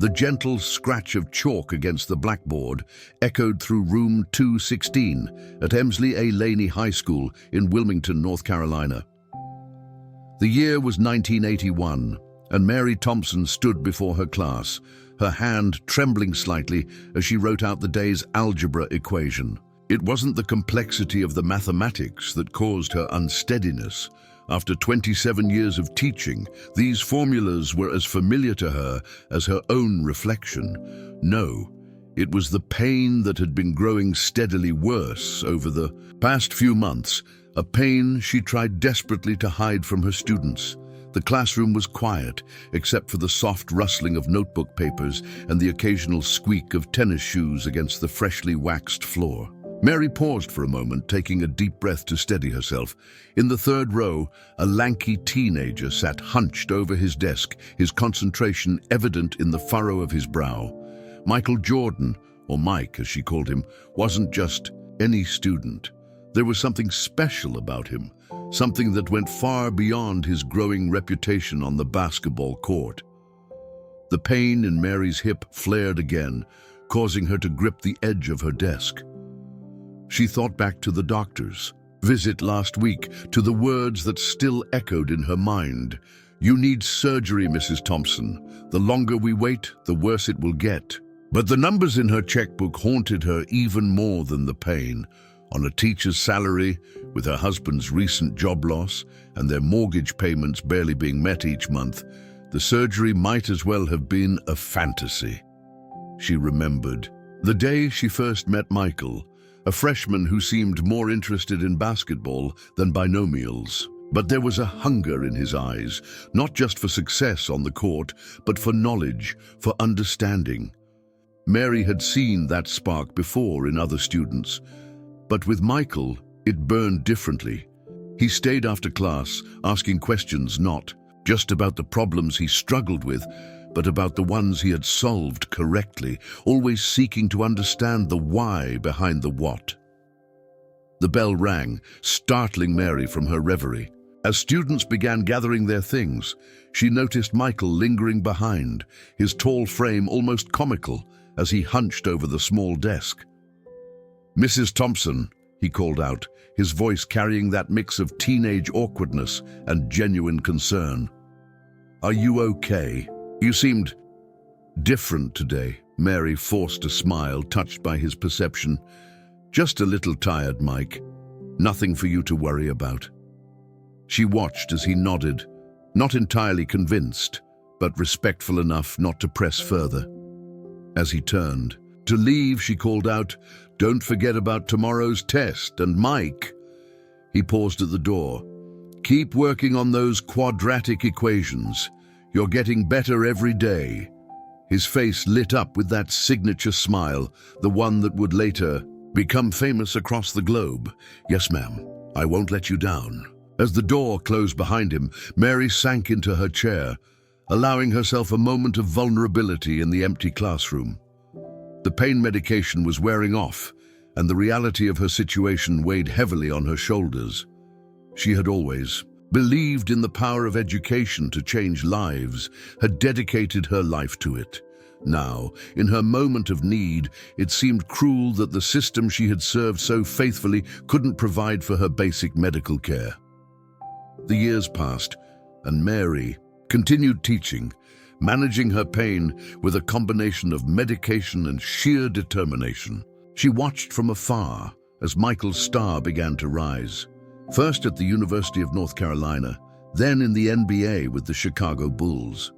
The gentle scratch of chalk against the blackboard echoed through room 216 at Emsley A. Laney High School in Wilmington, North Carolina. The year was 1981, and Mary Thompson stood before her class, her hand trembling slightly as she wrote out the day's algebra equation. It wasn't the complexity of the mathematics that caused her unsteadiness. After 27 years of teaching, these formulas were as familiar to her as her own reflection. No, it was the pain that had been growing steadily worse over the past few months, a pain she tried desperately to hide from her students. The classroom was quiet, except for the soft rustling of notebook papers and the occasional squeak of tennis shoes against the freshly waxed floor. Mary paused for a moment, taking a deep breath to steady herself. In the third row, a lanky teenager sat hunched over his desk, his concentration evident in the furrow of his brow. Michael Jordan, or Mike as she called him, wasn't just any student. There was something special about him, something that went far beyond his growing reputation on the basketball court. The pain in Mary's hip flared again, causing her to grip the edge of her desk. She thought back to the doctor's visit last week, to the words that still echoed in her mind. "You need surgery, Mrs. Thompson. The longer we wait, the worse it will get." But the numbers in her checkbook haunted her even more than the pain. On a teacher's salary, with her husband's recent job loss and their mortgage payments barely being met each month, the surgery might as well have been a fantasy. She remembered the day she first met Michael, a freshman who seemed more interested in basketball than binomials. But there was a hunger in his eyes, not just for success on the court, but for knowledge, for understanding. Mary had seen that spark before in other students, but with Michael, it burned differently. He stayed after class, asking questions not just about the problems he struggled with, but about the ones he had solved correctly, always seeking to understand the why behind the what. The bell rang, startling Mary from her reverie. As students began gathering their things, she noticed Michael lingering behind, his tall frame almost comical as he hunched over the small desk. "Mrs. Thompson," he called out, his voice carrying that mix of teenage awkwardness and genuine concern. "Are you okay? You seemed different today." Mary forced a smile, touched by his perception. "Just a little tired, Mike. Nothing for you to worry about." She watched as he nodded, not entirely convinced, but respectful enough not to press further. As he turned to leave, she called out, "Don't forget about tomorrow's test, and Mike." He paused at the door. "Keep working on those quadratic equations. You're getting better every day." His face lit up with that signature smile, the one that would later become famous across the globe. "Yes, ma'am. I won't let you down." As the door closed behind him, Mary sank into her chair, allowing herself a moment of vulnerability in the empty classroom. The pain medication was wearing off, and the reality of her situation weighed heavily on her shoulders. She had always believed in the power of education to change lives, had dedicated her life to it. Now, in her moment of need, it seemed cruel that the system she had served so faithfully couldn't provide for her basic medical care. The years passed, and Mary continued teaching, managing her pain with a combination of medication and sheer determination. She watched from afar as Michael's star began to rise, first at the University of North Carolina, then in the NBA with the Chicago Bulls.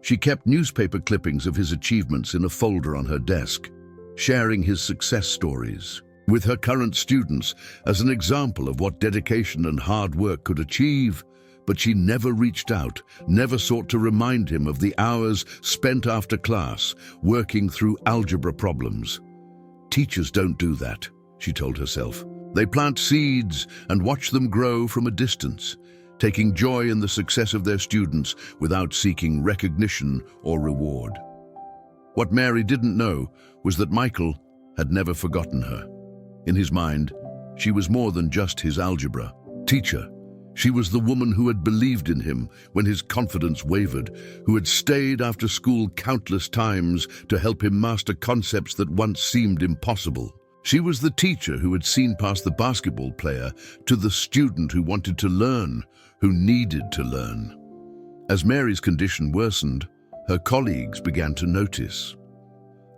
She kept newspaper clippings of his achievements in a folder on her desk, sharing his success stories with her current students as an example of what dedication and hard work could achieve. But she never reached out, never sought to remind him of the hours spent after class working through algebra problems. Teachers don't do that, she told herself. They plant seeds and watch them grow from a distance, taking joy in the success of their students without seeking recognition or reward. What Mary didn't know was that Michael had never forgotten her. In his mind, she was more than just his algebra teacher. She was the woman who had believed in him when his confidence wavered, who had stayed after school countless times to help him master concepts that once seemed impossible. She was the teacher who had seen past the basketball player to the student who wanted to learn, who needed to learn. As Mary's condition worsened, her colleagues began to notice.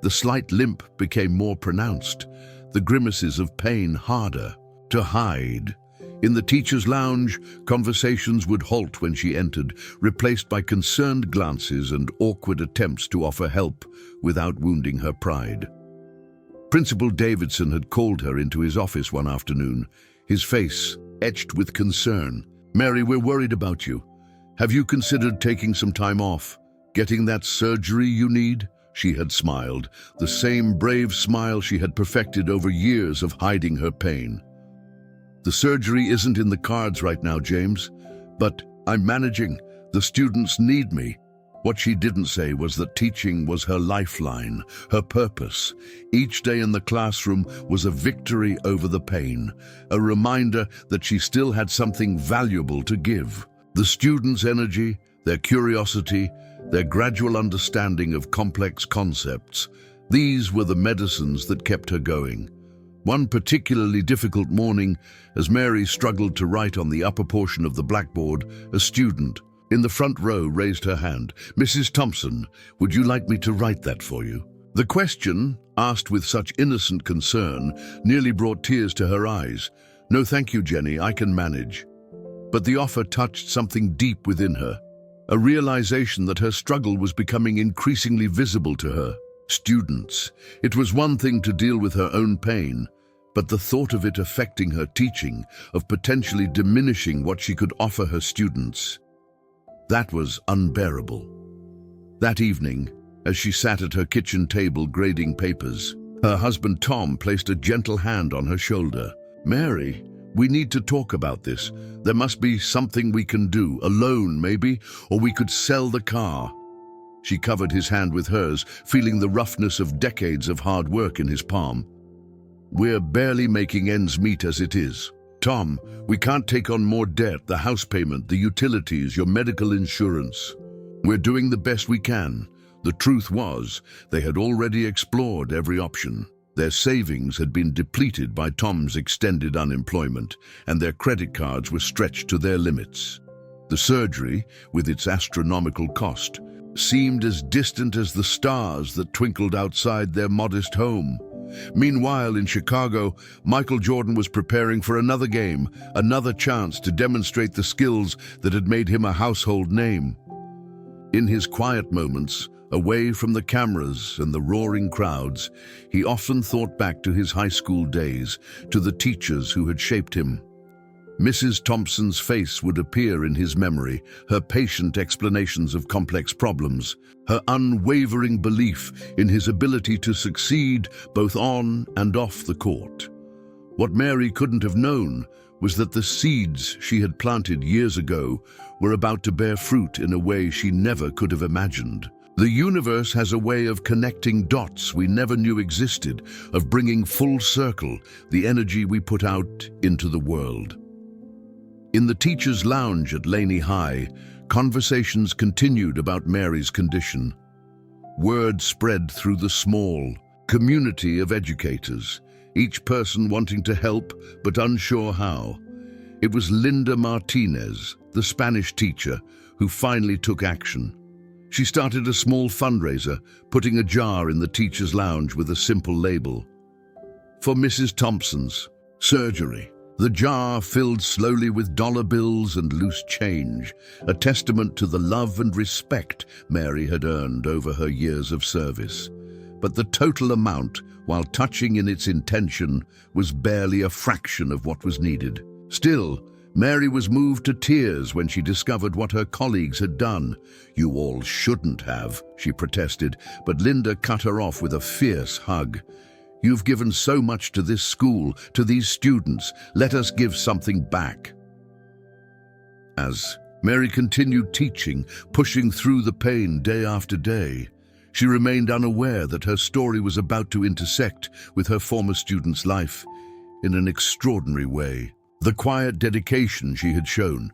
The slight limp became more pronounced, the grimaces of pain harder to hide. In the teacher's lounge, conversations would halt when she entered, replaced by concerned glances and awkward attempts to offer help without wounding her pride. Principal Davidson had called her into his office one afternoon, his face etched with concern. "Mary, we're worried about you. Have you considered taking some time off? Getting that surgery you need?" She had smiled, the same brave smile she had perfected over years of hiding her pain. "The surgery isn't in the cards right now, James, but I'm managing. The students need me." What she didn't say was that teaching was her lifeline, her purpose. Each day in the classroom was a victory over the pain, a reminder that she still had something valuable to give. The students' energy, their curiosity, their gradual understanding of complex concepts, these were the medicines that kept her going. One particularly difficult morning, as Mary struggled to write on the upper portion of the blackboard, a student in the front row raised her hand. "Mrs. Thompson, would you like me to write that for you?" The question, asked with such innocent concern, nearly brought tears to her eyes. "No, thank you, Jenny, I can manage." But the offer touched something deep within her, a realization that her struggle was becoming increasingly visible to her students. It was one thing to deal with her own pain, but the thought of it affecting her teaching, of potentially diminishing what she could offer her students, that was unbearable. That evening, as she sat at her kitchen table grading papers, her husband Tom placed a gentle hand on her shoulder. "Mary, we need to talk about this. There must be something we can do, alone maybe, or we could sell the car." She covered his hand with hers, feeling the roughness of decades of hard work in his palm. "We're barely making ends meet as it is. Tom, we can't take on more debt, the house payment, the utilities, your medical insurance. We're doing the best we can." The truth was, they had already explored every option. Their savings had been depleted by Tom's extended unemployment, and their credit cards were stretched to their limits. The surgery, with its astronomical cost, seemed as distant as the stars that twinkled outside their modest home. Meanwhile, in Chicago, Michael Jordan was preparing for another game, another chance to demonstrate the skills that had made him a household name. In his quiet moments, away from the cameras and the roaring crowds, he often thought back to his high school days, to the teachers who had shaped him. Mrs. Thompson's face would appear in his memory, her patient explanations of complex problems, her unwavering belief in his ability to succeed both on and off the court. What Mary couldn't have known was that the seeds she had planted years ago were about to bear fruit in a way she never could have imagined. The universe has a way of connecting dots we never knew existed, of bringing full circle the energy we put out into the world. In the teacher's lounge at Laney High, conversations continued about Mary's condition. Word spread through the small community of educators, each person wanting to help but unsure how. It was Linda Martinez, the Spanish teacher, who finally took action. She started a small fundraiser, putting a jar in the teacher's lounge with a simple label: "For Mrs. Thompson's surgery." The jar filled slowly with dollar bills and loose change, a testament to the love and respect Mary had earned over her years of service. But the total amount, while touching in its intention, was barely a fraction of what was needed. Still, Mary was moved to tears when she discovered what her colleagues had done. "You all shouldn't have," she protested, but Linda cut her off with a fierce hug. "You've given so much to this school, to these students. Let us give something back." As Mary continued teaching, pushing through the pain day after day, she remained unaware that her story was about to intersect with her former student's life in an extraordinary way. The quiet dedication she had shown,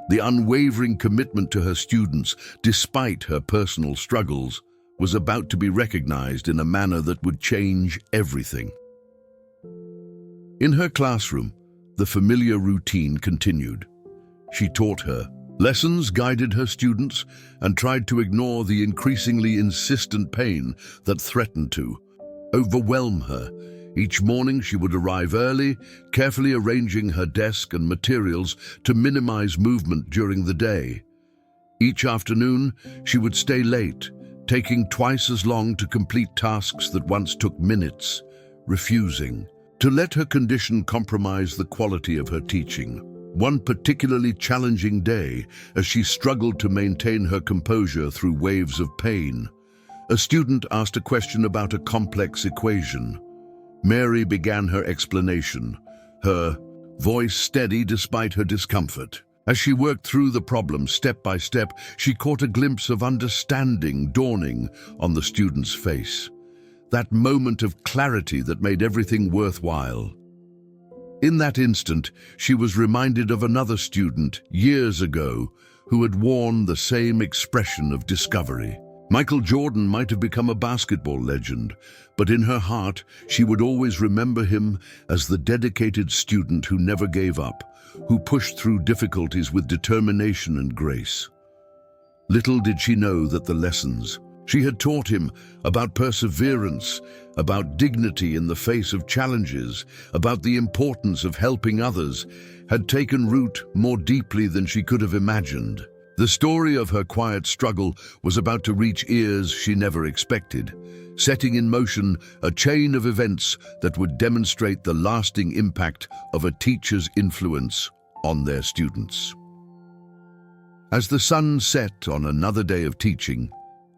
The unwavering commitment to her students, despite her personal struggles, was about to be recognized in a manner that would change everything. In her classroom, the familiar routine continued. She taught her lessons, guided her students, and tried to ignore the increasingly insistent pain that threatened to overwhelm her. Each morning she would arrive early, carefully arranging her desk and materials to minimize movement during the day. Each afternoon, she would stay late, taking twice as long to complete tasks that once took minutes, refusing to let her condition compromise the quality of her teaching. One particularly challenging day, as she struggled to maintain her composure through waves of pain, a student asked a question about a complex equation. Mary began her explanation, her voice steady despite her discomfort. As she worked through the problem step by step, she caught a glimpse of understanding dawning on the student's face. That moment of clarity that made everything worthwhile. In that instant, she was reminded of another student years ago who had worn the same expression of discovery. Michael Jordan might have become a basketball legend, but in her heart, she would always remember him as the dedicated student who never gave up, who pushed through difficulties with determination and grace. Little did she know that the lessons she had taught him about perseverance, about dignity in the face of challenges, about the importance of helping others, had taken root more deeply than she could have imagined. The story of her quiet struggle was about to reach ears she never expected, setting in motion a chain of events that would demonstrate the lasting impact of a teacher's influence on their students. As the sun set on another day of teaching,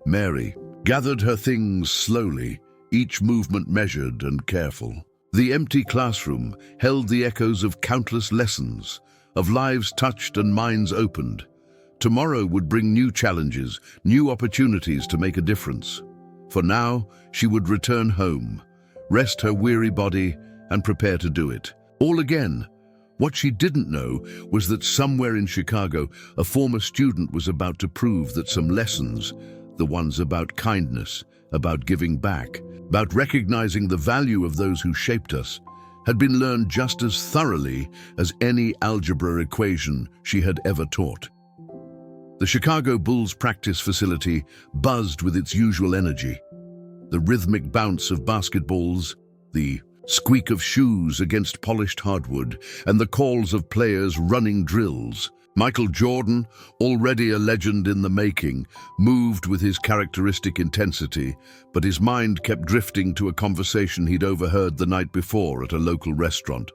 Mary gathered her things slowly, each movement measured and careful. The empty classroom held the echoes of countless lessons, of lives touched and minds opened. Tomorrow would bring new challenges, new opportunities to make a difference. For now, she would return home, rest her weary body, and prepare to do it all again. What she didn't know was that somewhere in Chicago, a former student was about to prove that some lessons, the ones about kindness, about giving back, about recognizing the value of those who shaped us, had been learned just as thoroughly as any algebra equation she had ever taught. The Chicago Bulls practice facility buzzed with its usual energy. The rhythmic bounce of basketballs, the squeak of shoes against polished hardwood, and the calls of players running drills. Michael Jordan, already a legend in the making, moved with his characteristic intensity, but his mind kept drifting to a conversation he'd overheard the night before at a local restaurant.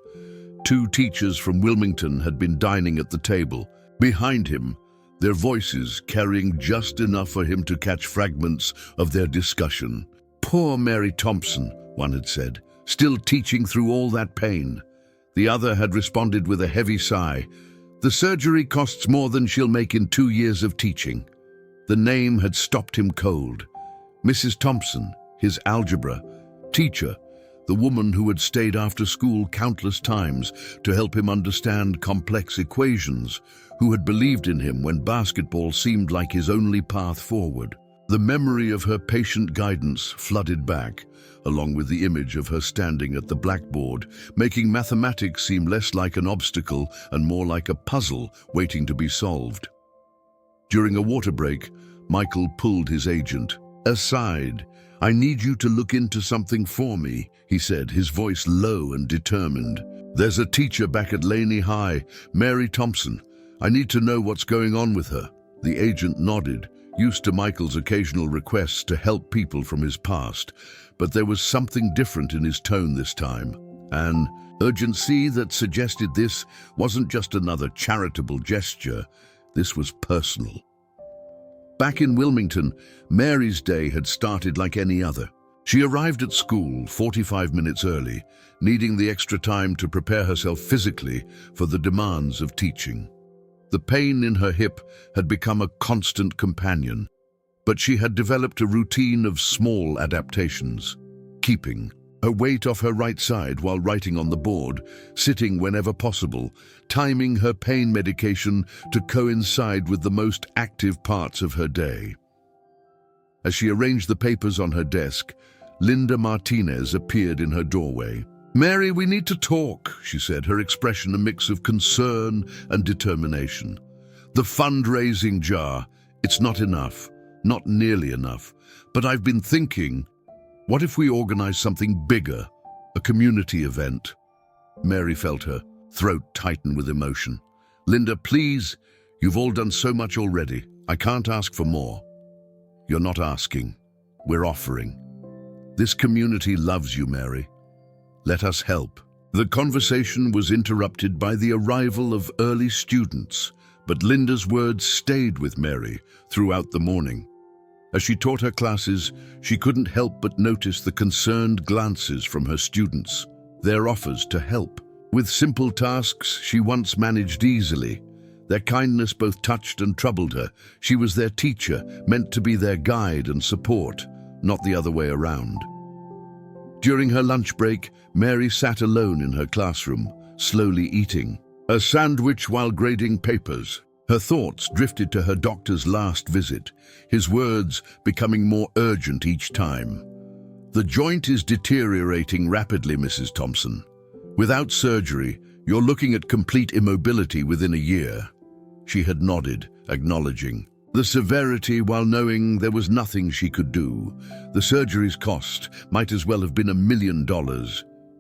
Two teachers from Wilmington had been dining at the table. Behind him, their voices carrying just enough for him to catch fragments of their discussion. "Poor Mary Thompson," one had said, "still teaching through all that pain." The other had responded with a heavy sigh. "The surgery costs more than she'll make in 2 years of teaching." The name had stopped him cold. Mrs. Thompson, his algebra teacher, the woman who had stayed after school countless times to help him understand complex equations, who had believed in him when basketball seemed like his only path forward. The memory of her patient guidance flooded back, along with the image of her standing at the blackboard, making mathematics seem less like an obstacle and more like a puzzle waiting to be solved. During a water break, Michael pulled his agent aside. "I need you to look into something for me," he said, his voice low and determined. "There's a teacher back at Laney High, Mary Thompson. I need to know what's going on with her." The agent nodded, used to Michael's occasional requests to help people from his past, but there was something different in his tone this time, an urgency that suggested this wasn't just another charitable gesture, this was personal. Back in Wilmington, Mary's day had started like any other. She arrived at school 45 minutes early, needing the extra time to prepare herself physically for the demands of teaching. The pain in her hip had become a constant companion, but she had developed a routine of small adaptations, keeping her weight off her right side while writing on the board, sitting whenever possible, timing her pain medication to coincide with the most active parts of her day. As she arranged the papers on her desk, Linda Martinez appeared in her doorway. "Mary, we need to talk," she said, her expression a mix of concern and determination. "The fundraising jar, it's not enough, not nearly enough. But I've been thinking, what if we organize something bigger, a community event?" Mary felt her throat tighten with emotion. "Linda, please, you've all done so much already. I can't ask for more." "You're not asking, we're offering. This community loves you, Mary. Let us help." The conversation was interrupted by the arrival of early students, but Linda's words stayed with Mary throughout the morning. As she taught her classes, she couldn't help but notice the concerned glances from her students, their offers to help. With simple tasks she once managed easily, their kindness both touched and troubled her. She was their teacher, meant to be their guide and support, not the other way around. During her lunch break, Mary sat alone in her classroom, slowly eating a sandwich while grading papers. Her thoughts drifted to her doctor's last visit, his words becoming more urgent each time. "The joint is deteriorating rapidly, Mrs. Thompson. Without surgery, you're looking at complete immobility within a year." She had nodded, acknowledging the severity while knowing there was nothing she could do. The surgery's cost might as well have been $1 million.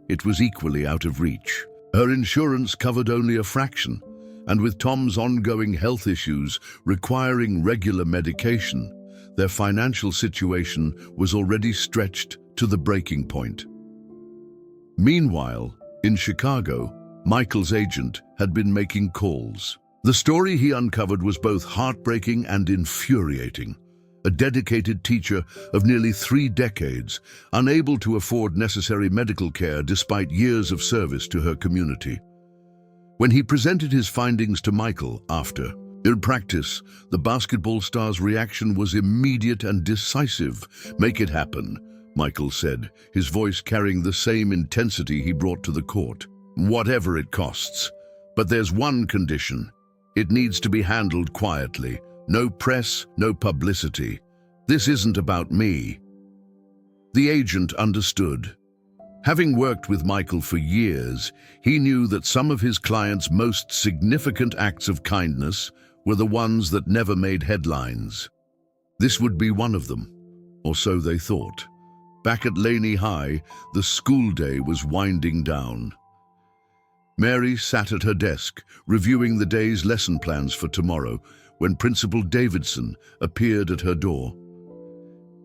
It was equally out of reach. Her insurance covered only a fraction, and with Tom's ongoing health issues requiring regular medication, their financial situation was already stretched to the breaking point. Meanwhile, in Chicago, Michael's agent had been making calls. The story he uncovered was both heartbreaking and infuriating. A dedicated teacher of nearly 3 decades, unable to afford necessary medical care despite years of service to her community. When he presented his findings to Michael after, in practice, the basketball star's reaction was immediate and decisive. "Make it happen," Michael said, his voice carrying the same intensity he brought to the court. "Whatever it costs. But there's one condition. It needs to be handled quietly. No press, no publicity. This isn't about me." The agent understood. Having worked with Michael for years, he knew that some of his clients' most significant acts of kindness were the ones that never made headlines. This would be one of them, or so they thought. Back at Laney High, the school day was winding down. Mary sat at her desk, reviewing the day's lesson plans for tomorrow, when Principal Davidson appeared at her door.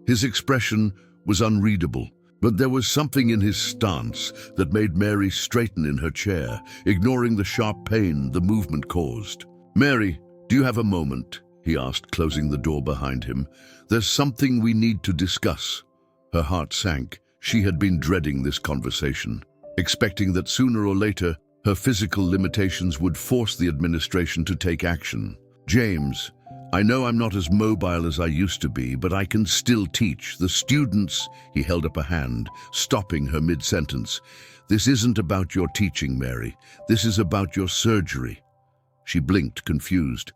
His expression was unreadable, but there was something in his stance that made Mary straighten in her chair, ignoring the sharp pain the movement caused. "Mary, do you have a moment?" he asked, closing the door behind him. "There's something we need to discuss." Her heart sank. She had been dreading this conversation, expecting that sooner or later her physical limitations would force the administration to take action. "James, I know I'm not as mobile as I used to be, but I can still teach. The students—" He held up a hand, stopping her mid-sentence. "This isn't about your teaching, Mary. This is about your surgery." She blinked, confused.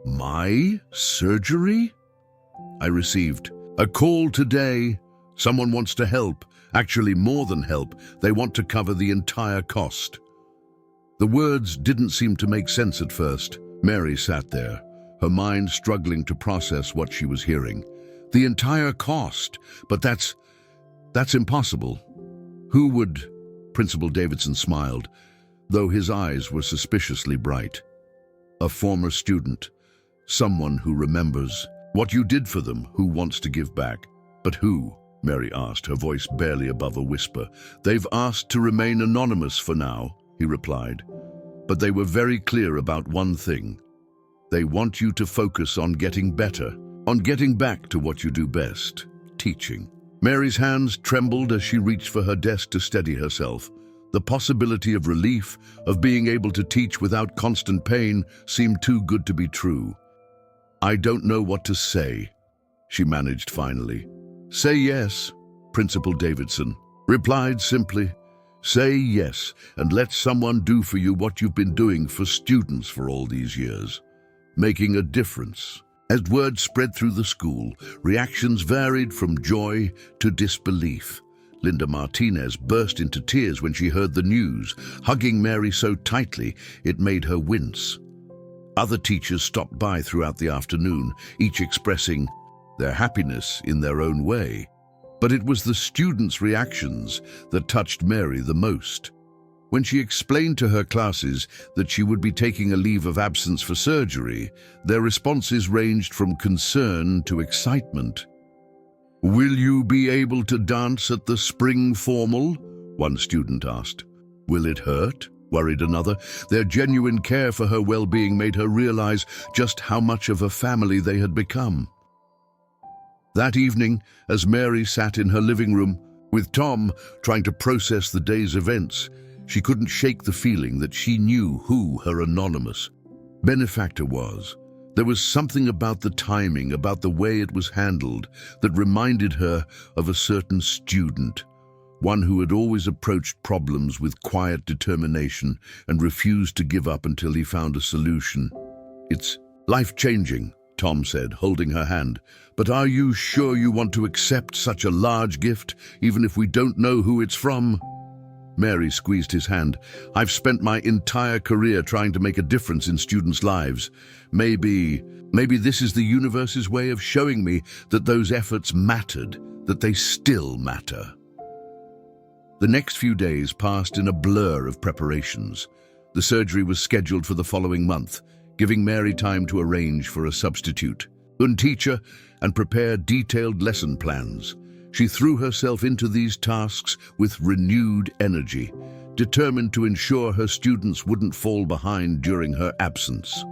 "My surgery?" "I received a call today. Someone wants to help. Actually, more than help. They want to cover the entire cost." The words didn't seem to make sense at first. Mary sat there, her mind struggling to process what she was hearing. The entire cost? But that's impossible. Who would? Principal Davidson smiled, though his eyes were suspiciously bright. "A former student. Someone who remembers what you did for them, who wants to give back." "But who?" Mary asked, her voice barely above a whisper. "They've asked to remain anonymous for now," he replied. "But they were very clear about one thing. They want you to focus on getting better, on getting back to what you do best, teaching." Mary's hands trembled as she reached for her desk to steady herself. The possibility of relief, of being able to teach without constant pain, seemed too good to be true. "I don't know what to say," she managed finally. "Say yes, Principal Davidson." replied simply, "Say yes and let someone do for you what you've been doing for students for all these years, making a difference." As word spread through the school, reactions varied from joy to disbelief. Linda Martinez burst into tears when she heard the news, hugging Mary so tightly it made her wince. Other teachers stopped by throughout the afternoon, each expressing their happiness in their own way. But it was the students' reactions that touched Mary the most. When she explained to her classes that she would be taking a leave of absence for surgery, their responses ranged from concern to excitement. "Will you be able to dance at the spring formal?" one student asked. "Will it hurt?" worried another. Their genuine care for her well-being made her realize just how much of a family they had become. That evening, as Mary sat in her living room, with Tom trying to process the day's events, she couldn't shake the feeling that she knew who her anonymous benefactor was. There was something about the timing, about the way it was handled, that reminded her of a certain student, one who had always approached problems with quiet determination and refused to give up until he found a solution. "It's life-changing," Tom said, holding her hand. "But are you sure you want to accept such a large gift, even if we don't know who it's from?" Mary squeezed his hand. "I've spent my entire career trying to make a difference in students' lives. Maybe this is the universe's way of showing me that those efforts mattered, that they still matter." The next few days passed in a blur of preparations. The surgery was scheduled for the following month, giving Mary time to arrange for a substitute, teacher, and prepare detailed lesson plans. She threw herself into these tasks with renewed energy, determined to ensure her students wouldn't fall behind during her absence.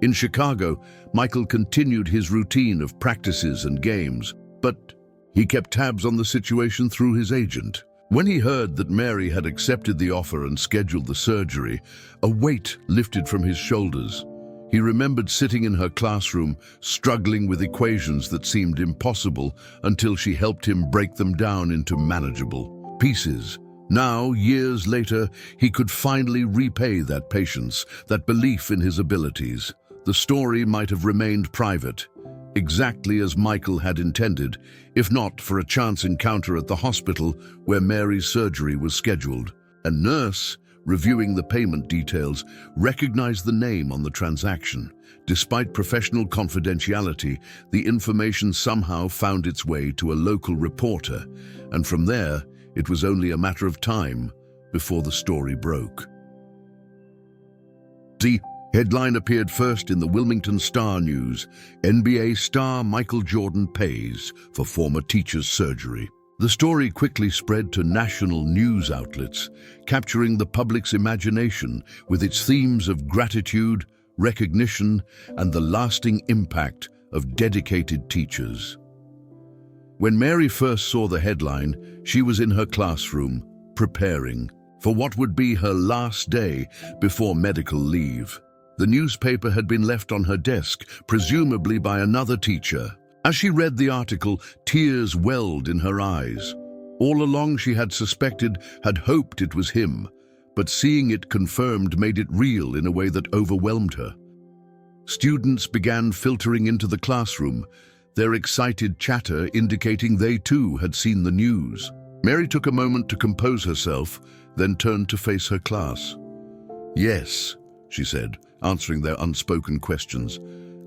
In Chicago, Michael continued his routine of practices and games, but he kept tabs on the situation through his agent. When he heard that Mary had accepted the offer and scheduled the surgery, a weight lifted from his shoulders. He remembered sitting in her classroom, struggling with equations that seemed impossible until she helped him break them down into manageable pieces. Now, years later, he could finally repay that patience, that belief in his abilities. The story might have remained private, exactly as Michael had intended, if not for a chance encounter at the hospital where Mary's surgery was scheduled. A nurse, reviewing the payment details, recognized the name on the transaction. Despite professional confidentiality, the information somehow found its way to a local reporter, and from there, it was only a matter of time before the story broke. The headline appeared first in the Wilmington Star News. NBA star Michael Jordan pays for former teacher's surgery. The story quickly spread to national news outlets, capturing the public's imagination with its themes of gratitude, recognition, and the lasting impact of dedicated teachers. When Mary first saw the headline, she was in her classroom, preparing for what would be her last day before medical leave. The newspaper had been left on her desk, presumably by another teacher. As she read the article, tears welled in her eyes. All along she had suspected, had hoped it was him, but seeing it confirmed made it real in a way that overwhelmed her. Students began filtering into the classroom, their excited chatter indicating they too had seen the news. Mary took a moment to compose herself, then turned to face her class. "Yes," she said, answering their unspoken questions.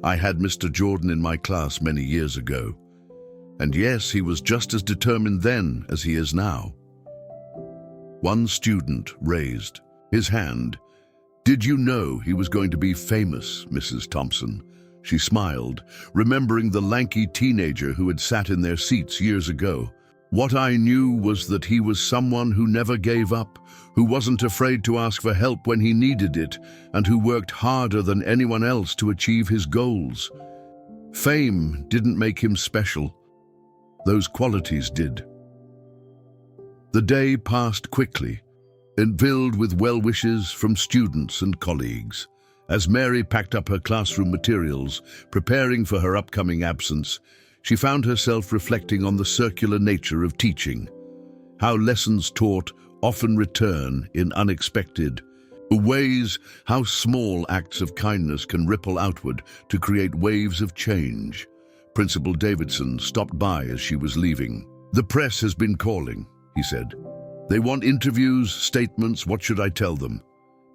"I had Mr. Jordan in my class many years ago. And yes, he was just as determined then as he is now." One student raised his hand. "Did you know he was going to be famous, Mrs. Thompson?" She smiled, remembering the lanky teenager who had sat in their seats years ago. "What I knew was that he was someone who never gave up, who wasn't afraid to ask for help when he needed it, and who worked harder than anyone else to achieve his goals. Fame didn't make him special. Those qualities did." The day passed quickly, and filled with well wishes from students and colleagues. As Mary packed up her classroom materials, preparing for her upcoming absence, she found herself reflecting on the circular nature of teaching. how lessons taught often return in unexpected ways, how small acts of kindness can ripple outward to create waves of change. Principal Davidson stopped by as she was leaving. "The press has been calling," he said. "They want interviews, statements. What should I tell them?"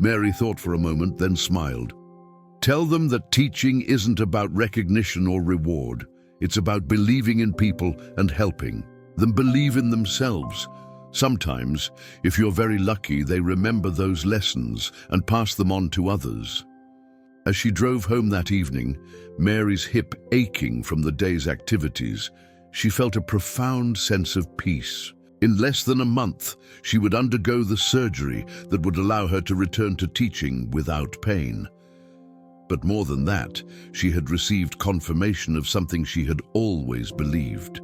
Mary thought for a moment, then smiled. "Tell them that teaching isn't about recognition or reward. It's about believing in people and helping them believe in themselves. Sometimes, if you're very lucky, they remember those lessons and pass them on to others." As she drove home that evening, Mary's hip aching from the day's activities, she felt a profound sense of peace. In less than a month, she would undergo the surgery that would allow her to return to teaching without pain. But more than that, she had received confirmation of something she had always believed,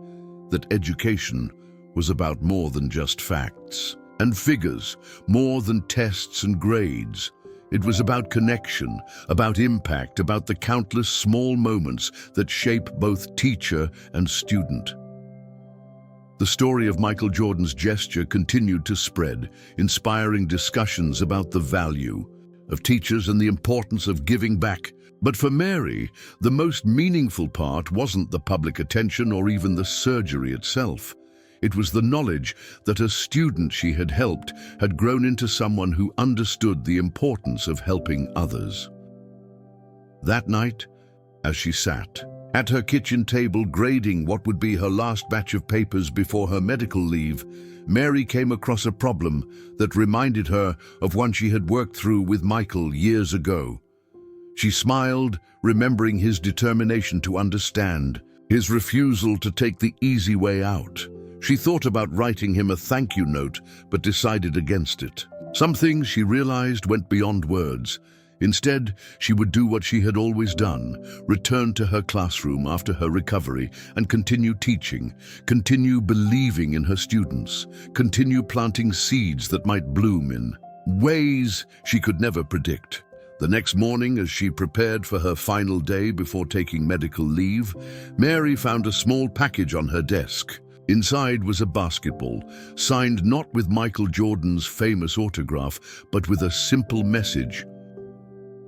that education was about more than just facts and figures, more than tests and grades. It was about connection, about impact, about the countless small moments that shape both teacher and student. The story of Michael Jordan's gesture continued to spread, inspiring discussions about the value of teachers and the importance of giving back. But for Mary, the most meaningful part wasn't the public attention or even the surgery itself. It was the knowledge that a student she had helped had grown into someone who understood the importance of helping others. That night, as she sat at her kitchen table grading what would be her last batch of papers before her medical leave, Mary came across a problem that reminded her of one she had worked through with Michael years ago. She smiled, remembering his determination to understand, his refusal to take the easy way out. She thought about writing him a thank you note, but decided against it. Some things, she realized, went beyond words. Instead, she would do what she had always done, return to her classroom after her recovery and continue teaching, continue believing in her students, continue planting seeds that might bloom in ways she could never predict. The next morning, as she prepared for her final day before taking medical leave, Mary found a small package on her desk. Inside was a basketball, signed not with Michael Jordan's famous autograph, but with a simple message.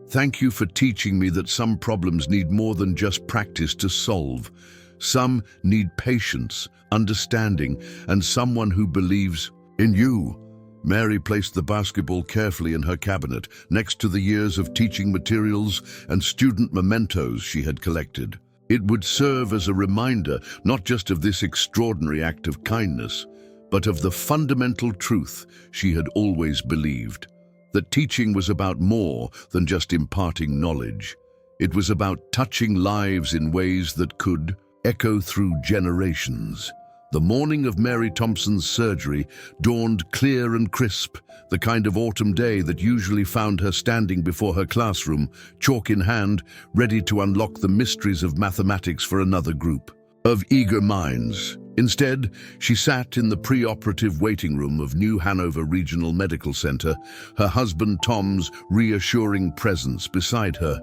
"Thank you for teaching me that some problems need more than just practice to solve. Some need patience, understanding, and someone who believes in you." Mary placed the basketball carefully in her cabinet, next to the years of teaching materials and student mementos she had collected. It would serve as a reminder not just of this extraordinary act of kindness, but of the fundamental truth she had always believed, that teaching was about more than just imparting knowledge. It was about touching lives in ways that could echo through generations. The morning of Mary Thompson's surgery dawned clear and crisp, the kind of autumn day that usually found her standing before her classroom, chalk in hand, ready to unlock the mysteries of mathematics for another group of eager minds. Instead, she sat in the pre-operative waiting room of New Hanover Regional Medical Center, her husband Tom's reassuring presence beside her.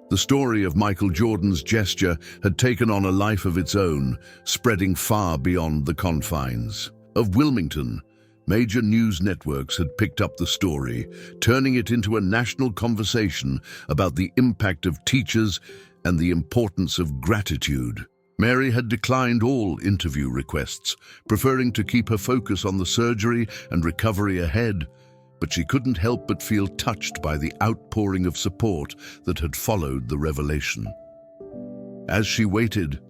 The story of Michael Jordan's gesture had taken on a life of its own, spreading far beyond the confines of Wilmington. Major news networks had picked up the story, turning it into a national conversation about the impact of teachers and the importance of gratitude. Mary had declined all interview requests, preferring to keep her focus on the surgery and recovery ahead. But she couldn't help but feel touched by the outpouring of support that had followed the revelation. As she waited,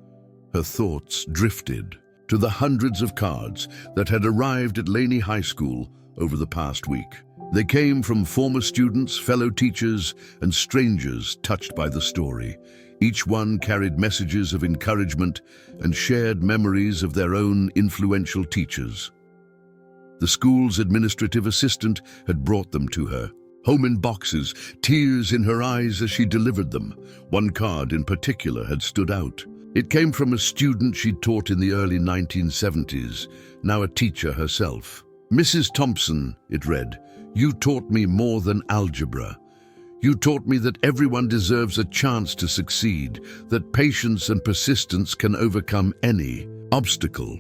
her thoughts drifted to the hundreds of cards that had arrived at Laney High School over the past week. They came from former students, fellow teachers, and strangers touched by the story. Each one carried messages of encouragement and shared memories of their own influential teachers. The school's administrative assistant had brought them to her, home in boxes, tears in her eyes as she delivered them. One card in particular had stood out. It came from a student she'd taught in the early 1970s, now a teacher herself. "Mrs. Thompson," it read, "you taught me more than algebra. You taught me that everyone deserves a chance to succeed, that patience and persistence can overcome any obstacle.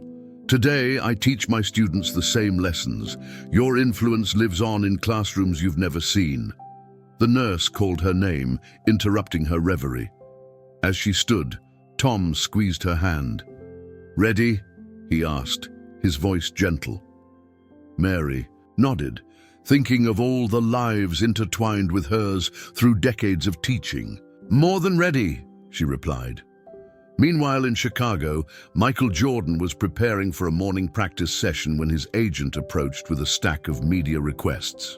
Today, I teach my students the same lessons. Your influence lives on in classrooms you've never seen. The nurse called her name, interrupting her reverie. As she stood, Tom squeezed her hand. "Ready?" he asked, his voice gentle. Mary nodded, thinking of all the lives intertwined with hers through decades of teaching. "More than ready," she replied. Meanwhile, in Chicago, Michael Jordan was preparing for a morning practice session when his agent approached with a stack of media requests.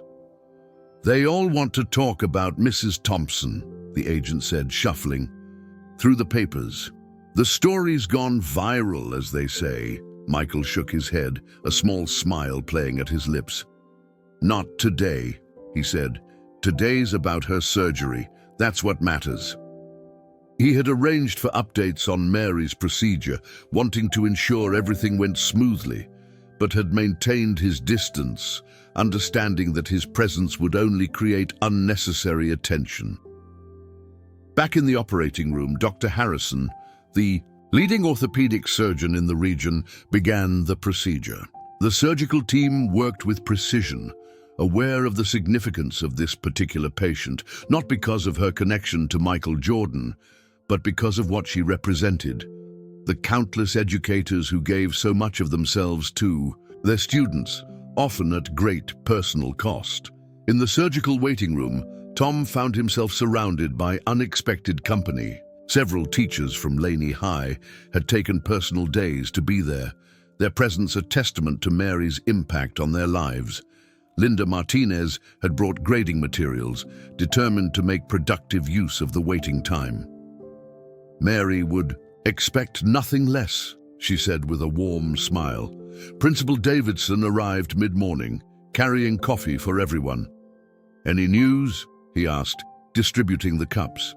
"They all want to talk about Mrs. Thompson," the agent said, shuffling through the papers. "The story's gone viral, as they say." Michael shook his head, a small smile playing at his lips. "Not today," he said. "Today's about her surgery. That's what matters." He had arranged for updates on Mary's procedure, wanting to ensure everything went smoothly, but had maintained his distance, understanding that his presence would only create unnecessary attention. Back in the operating room, Dr. Harrison, the leading orthopedic surgeon in the region, began the procedure. The surgical team worked with precision, aware of the significance of this particular patient, not because of her connection to Michael Jordan, but because of what she represented. The countless educators who gave so much of themselves to their students, often at great personal cost. In the surgical waiting room, Tom found himself surrounded by unexpected company. Several teachers from Laney High had taken personal days to be there, their presence a testament to Mary's impact on their lives. Linda Martinez had brought grading materials, determined to make productive use of the waiting time. Mary would expect nothing less, she said with a warm smile. Principal Davidson arrived mid-morning, carrying coffee for everyone. "Any news?" he asked, distributing the cups.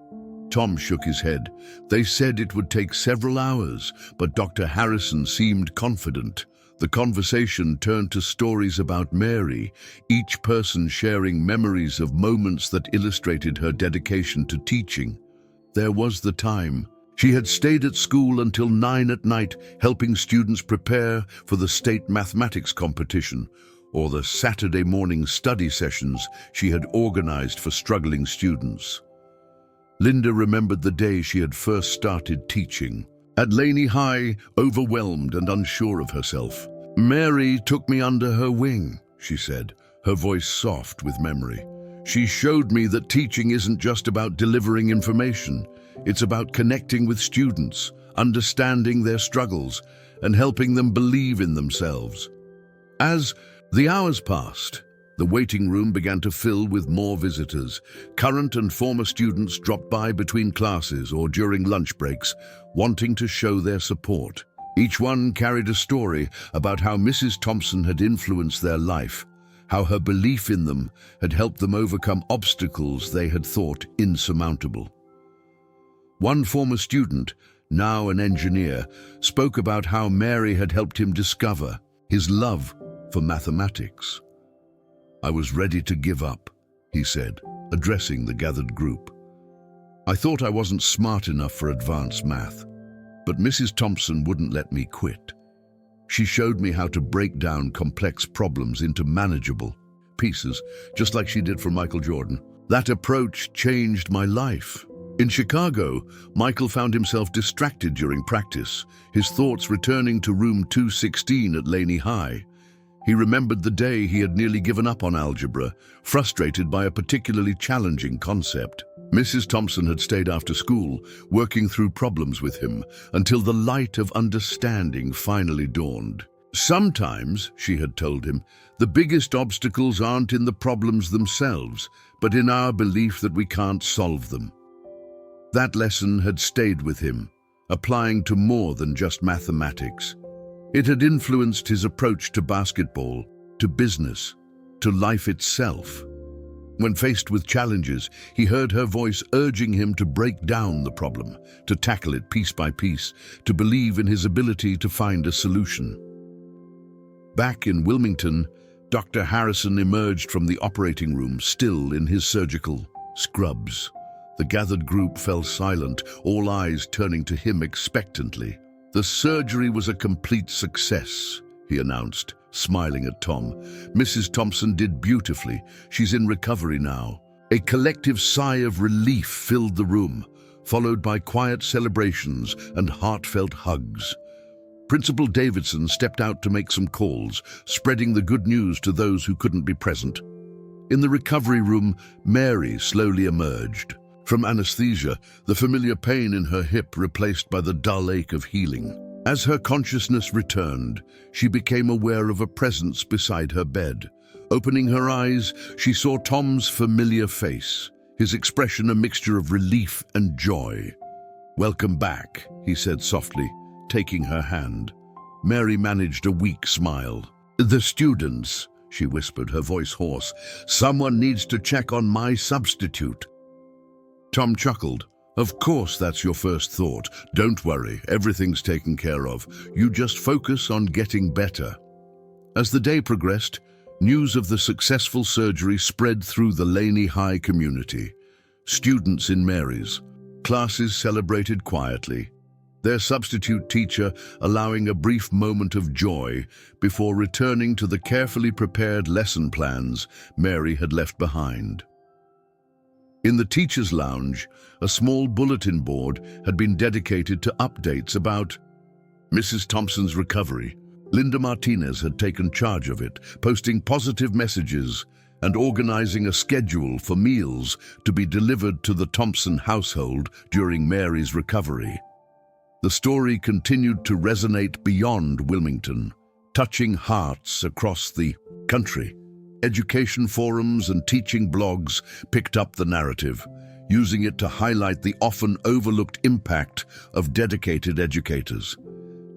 Tom shook his head. They said it would take several hours, but Dr. Harrison seemed confident. The conversation turned to stories about Mary, each person sharing memories of moments that illustrated her dedication to teaching. There was the time. She had stayed at school until 9 at night, helping students prepare for the state mathematics competition, or the Saturday morning study sessions she had organized for struggling students. Linda remembered the day she had first started teaching. At Laney High, overwhelmed and unsure of herself. "Mary took me under her wing," she said, her voice soft with memory. "She showed me that teaching isn't just about delivering information. It's about connecting with students, understanding their struggles, and helping them believe in themselves." As the hours passed, the waiting room began to fill with more visitors. Current and former students dropped by between classes or during lunch breaks, wanting to show their support. Each one carried a story about how Mrs. Thompson had influenced their life, how her belief in them had helped them overcome obstacles they had thought insurmountable. One former student, now an engineer, spoke about how Mary had helped him discover his love for mathematics. "I was ready to give up," he said, addressing the gathered group. "I thought I wasn't smart enough for advanced math, but Mrs. Thompson wouldn't let me quit. She showed me how to break down complex problems into manageable pieces, just like she did for Michael Jordan. That approach changed my life." In Chicago, Michael found himself distracted during practice, his thoughts returning to room 216 at Laney High. He remembered the day he had nearly given up on algebra, frustrated by a particularly challenging concept. Mrs. Thompson had stayed after school, working through problems with him, until the light of understanding finally dawned. "Sometimes," she had told him, "the biggest obstacles aren't in the problems themselves, but in our belief that we can't solve them." That lesson had stayed with him, applying to more than just mathematics. It had influenced his approach to basketball, to business, to life itself. When faced with challenges, he heard her voice urging him to break down the problem, to tackle it piece by piece, to believe in his ability to find a solution. Back in Wilmington, Dr. Harrison emerged from the operating room, still in his surgical scrubs. The gathered group fell silent, all eyes turning to him expectantly. "The surgery was a complete success," he announced, smiling at Tom. "Mrs. Thompson did beautifully. She's in recovery now." A collective sigh of relief filled the room, followed by quiet celebrations and heartfelt hugs. Principal Davidson stepped out to make some calls, spreading the good news to those who couldn't be present. In the recovery room, Mary slowly emerged. From anesthesia, the familiar pain in her hip replaced by the dull ache of healing. As her consciousness returned, she became aware of a presence beside her bed. Opening her eyes, she saw Tom's familiar face, his expression a mixture of relief and joy. "Welcome back," he said softly, taking her hand. Mary managed a weak smile. "The students," she whispered, her voice hoarse. "Someone needs to check on my substitute." Tom chuckled. "Of course that's your first thought. Don't worry, everything's taken care of. You just focus on getting better." As the day progressed, news of the successful surgery spread through the Laney High community. Students in Mary's classes celebrated quietly, their substitute teacher allowing a brief moment of joy before returning to the carefully prepared lesson plans Mary had left behind. In the teacher's lounge, a small bulletin board had been dedicated to updates about Mrs. Thompson's recovery. Linda Martinez had taken charge of it, posting positive messages and organizing a schedule for meals to be delivered to the Thompson household during Mary's recovery. The story continued to resonate beyond Wilmington, touching hearts across the country. Education forums and teaching blogs picked up the narrative, using it to highlight the often overlooked impact of dedicated educators.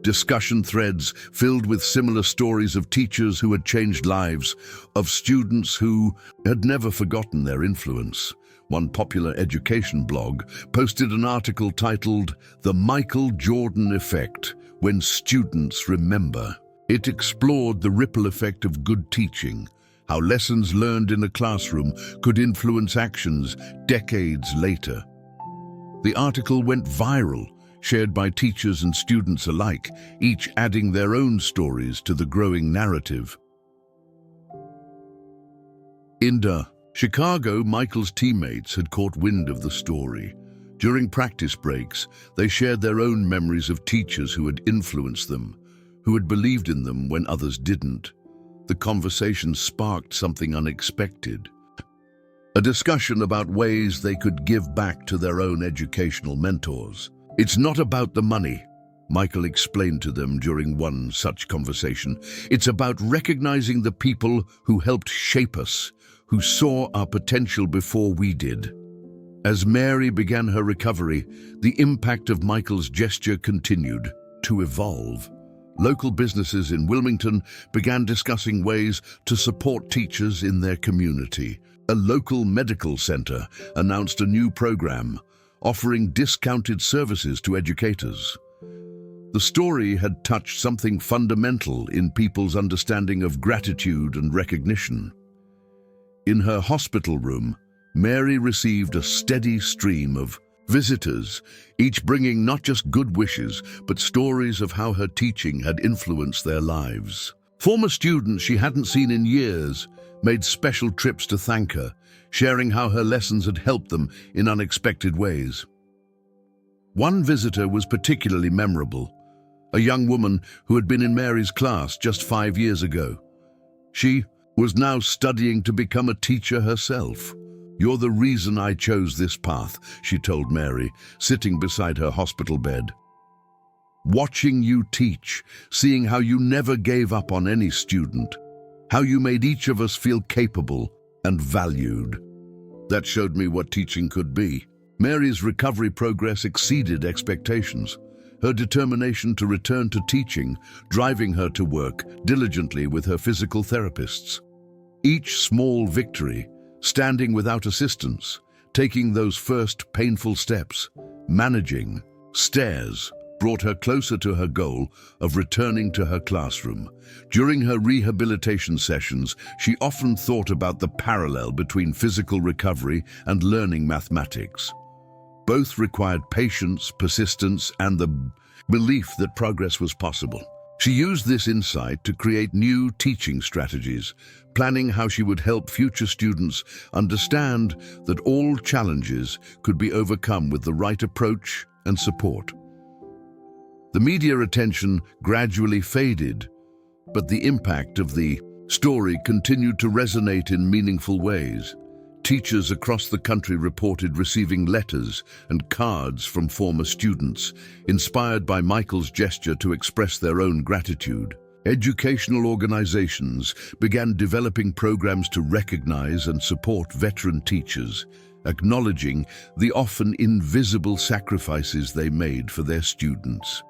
Discussion threads filled with similar stories of teachers who had changed lives, of students who had never forgotten their influence. One popular education blog posted an article titled "The Michael Jordan Effect: When Students Remember." It explored the ripple effect of good teaching, how lessons learned in a classroom could influence actions decades later. The article went viral, shared by teachers and students alike, each adding their own stories to the growing narrative. In Chicago, Michael's teammates had caught wind of the story. During practice breaks, they shared their own memories of teachers who had influenced them, who had believed in them when others didn't. The conversation sparked something unexpected. A discussion about ways they could give back to their own educational mentors. "It's not about the money," Michael explained to them during one such conversation. "It's about recognizing the people who helped shape us, who saw our potential before we did." As Mary began her recovery, the impact of Michael's gesture continued to evolve. Local businesses in Wilmington began discussing ways to support teachers in their community. A local medical center announced a new program, offering discounted services to educators. The story had touched something fundamental in people's understanding of gratitude and recognition. In her hospital room, Mary received a steady stream of visitors, each bringing not just good wishes, but stories of how her teaching had influenced their lives. Former students she hadn't seen in years made special trips to thank her, sharing how her lessons had helped them in unexpected ways. One visitor was particularly memorable, a young woman who had been in Mary's class just 5 years ago. She was now studying to become a teacher herself. "You're the reason I chose this path," she told Mary, sitting beside her hospital bed. "Watching you teach, seeing how you never gave up on any student, how you made each of us feel capable and valued. That showed me what teaching could be." Mary's recovery progress exceeded expectations, her determination to return to teaching driving her to work diligently with her physical therapists. Each small victory, standing without assistance, taking those first painful steps, managing stairs, brought her closer to her goal of returning to her classroom. During her rehabilitation sessions, she often thought about the parallel between physical recovery and learning mathematics. Both required patience, persistence, and the belief that progress was possible. She used this insight to create new teaching strategies, planning how she would help future students understand that all challenges could be overcome with the right approach and support. The media attention gradually faded, but the impact of the story continued to resonate in meaningful ways. Teachers across the country reported receiving letters and cards from former students, inspired by Michael's gesture to express their own gratitude. Educational organizations began developing programs to recognize and support veteran teachers, acknowledging the often invisible sacrifices they made for their students.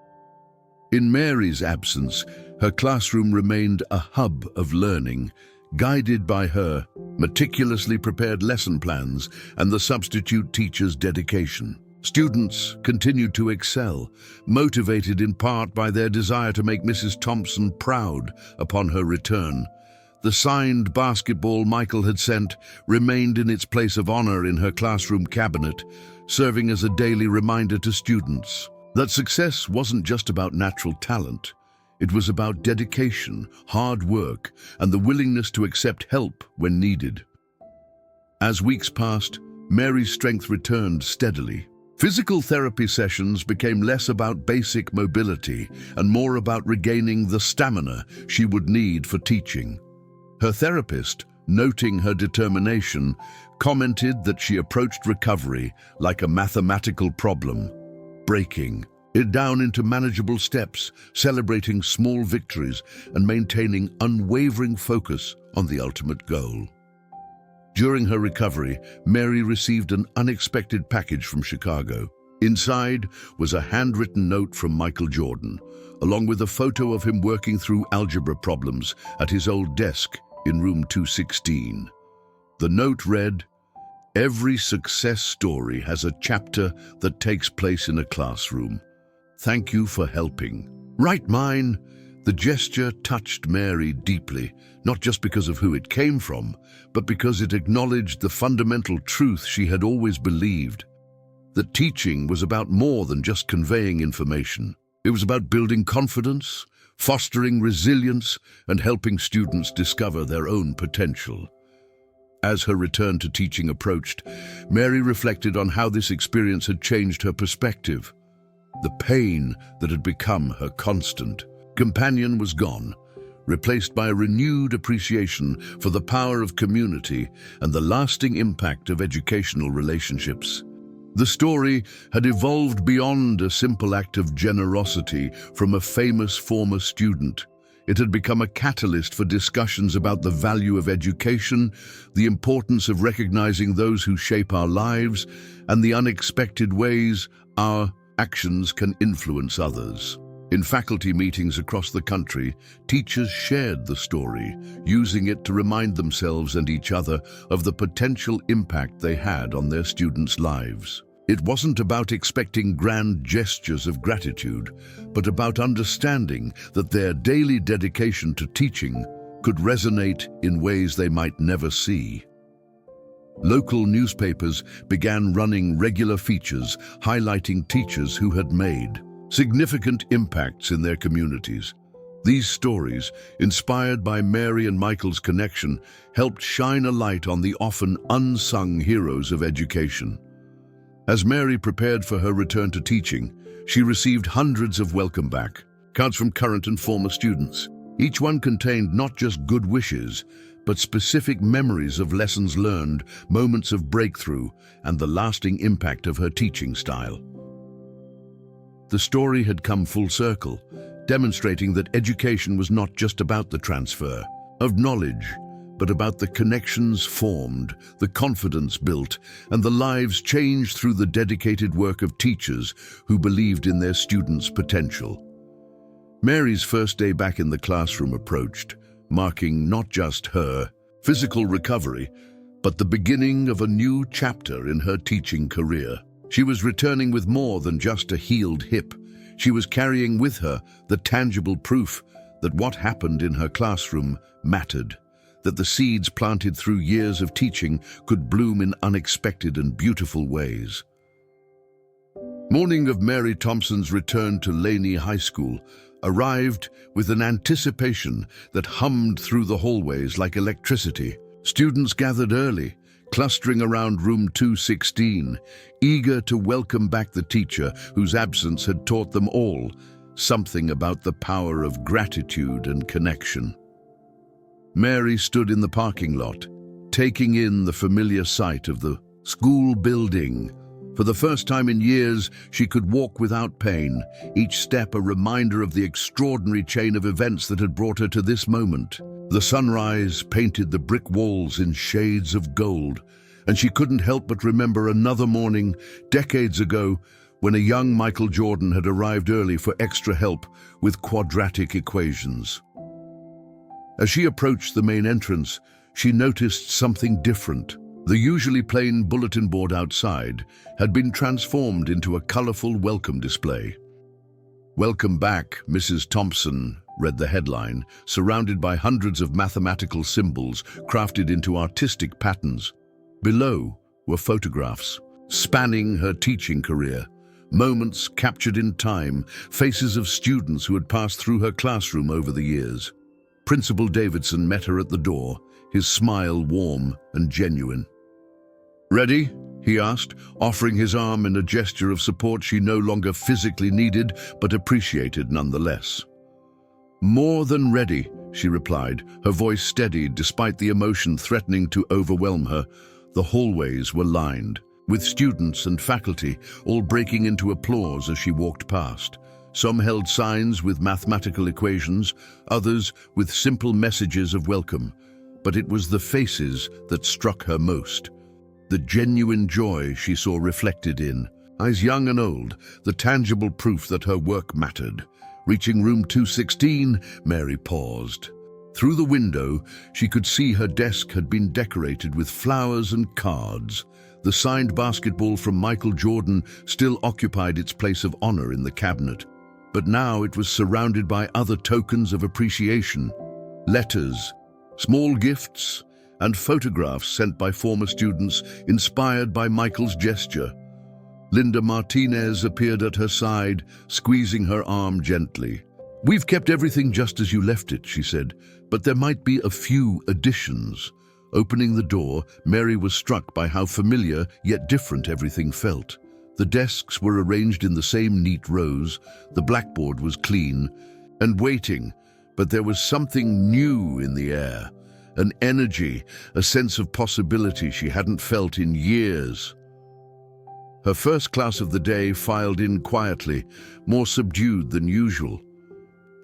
In Mary's absence, her classroom remained a hub of learning, guided by her meticulously prepared lesson plans and the substitute teacher's dedication. Students continued to excel, motivated in part by their desire to make Mrs. Thompson proud upon her return. The signed basketball Michael had sent remained in its place of honor in her classroom cabinet, serving as a daily reminder to students that success wasn't just about natural talent. It was about dedication, hard work, and the willingness to accept help when needed. As weeks passed, Mary's strength returned steadily. Physical therapy sessions became less about basic mobility and more about regaining the stamina she would need for teaching. Her therapist, noting her determination, commented that she approached recovery like a mathematical problem, breaking it down into manageable steps, celebrating small victories, and maintaining unwavering focus on the ultimate goal. During her recovery, Mary received an unexpected package from Chicago. Inside was a handwritten note from Michael Jordan, along with a photo of him working through algebra problems at his old desk in room 216. The note read, "Every success story has a chapter that takes place in a classroom. Thank you for helping. Write mine." The gesture touched Mary deeply, not just because of who it came from, but because it acknowledged the fundamental truth she had always believed, that teaching was about more than just conveying information. It was about building confidence, fostering resilience, and helping students discover their own potential. As her return to teaching approached, Mary reflected on how this experience had changed her perspective. The pain that had become her constant companion was gone, replaced by a renewed appreciation for the power of community and the lasting impact of educational relationships. The story had evolved beyond a simple act of generosity from a famous former student. It had become a catalyst for discussions about the value of education, the importance of recognizing those who shape our lives, and the unexpected ways our actions can influence others. In faculty meetings across the country, teachers shared the story, using it to remind themselves and each other of the potential impact they had on their students' lives. It wasn't about expecting grand gestures of gratitude, but about understanding that their daily dedication to teaching could resonate in ways they might never see. Local newspapers began running regular features highlighting teachers who had made significant impacts in their communities. These stories, inspired by Mary and Michael's connection, helped shine a light on the often unsung heroes of education. As Mary prepared for her return to teaching, she received hundreds of welcome back cards from current and former students. Each one contained not just good wishes, but specific memories of lessons learned, moments of breakthrough, and the lasting impact of her teaching style. The story had come full circle, demonstrating that education was not just about the transfer of knowledge, but about the connections formed, the confidence built, and the lives changed through the dedicated work of teachers who believed in their students' potential. Mary's first day back in the classroom approached, marking not just her physical recovery, but the beginning of a new chapter in her teaching career. She was returning with more than just a healed hip. She was carrying with her the tangible proof that what happened in her classroom mattered, that the seeds planted through years of teaching could bloom in unexpected and beautiful ways. Morning of Mary Thompson's return to Laney High School arrived with an anticipation that hummed through the hallways like electricity. Students gathered early, clustering around room 216, eager to welcome back the teacher whose absence had taught them all something about the power of gratitude and connection. Mary stood in the parking lot, taking in the familiar sight of the school building. For the first time in years, she could walk without pain, each step a reminder of the extraordinary chain of events that had brought her to this moment. The sunrise painted the brick walls in shades of gold, and she couldn't help but remember another morning, decades ago, when a young Michael Jordan had arrived early for extra help with quadratic equations. As she approached the main entrance, she noticed something different. The usually plain bulletin board outside had been transformed into a colorful welcome display. "Welcome back, Mrs. Thompson," read the headline, surrounded by hundreds of mathematical symbols crafted into artistic patterns. Below were photographs spanning her teaching career, moments captured in time, faces of students who had passed through her classroom over the years. Principal Davidson met her at the door, his smile warm and genuine. "Ready?" he asked, offering his arm in a gesture of support she no longer physically needed, but appreciated nonetheless. "More than ready," she replied, her voice steady despite the emotion threatening to overwhelm her. The hallways were lined, with students and faculty all breaking into applause as she walked past. Some held signs with mathematical equations, others with simple messages of welcome. But it was the faces that struck her most. The genuine joy she saw reflected in eyes young and old, the tangible proof that her work mattered. Reaching room 216, Mary paused. Through the window, she could see her desk had been decorated with flowers and cards. The signed basketball from Michael Jordan still occupied its place of honor in the cabinet, but now it was surrounded by other tokens of appreciation. Letters, small gifts, and photographs sent by former students inspired by Michael's gesture. Linda Martinez appeared at her side, squeezing her arm gently. "We've kept everything just as you left it," she said, "but there might be a few additions." Opening the door, Mary was struck by how familiar yet different everything felt. The desks were arranged in the same neat rows, the blackboard was clean and waiting, but there was something new in the air. An energy, a sense of possibility she hadn't felt in years. Her first class of the day filed in quietly, more subdued than usual.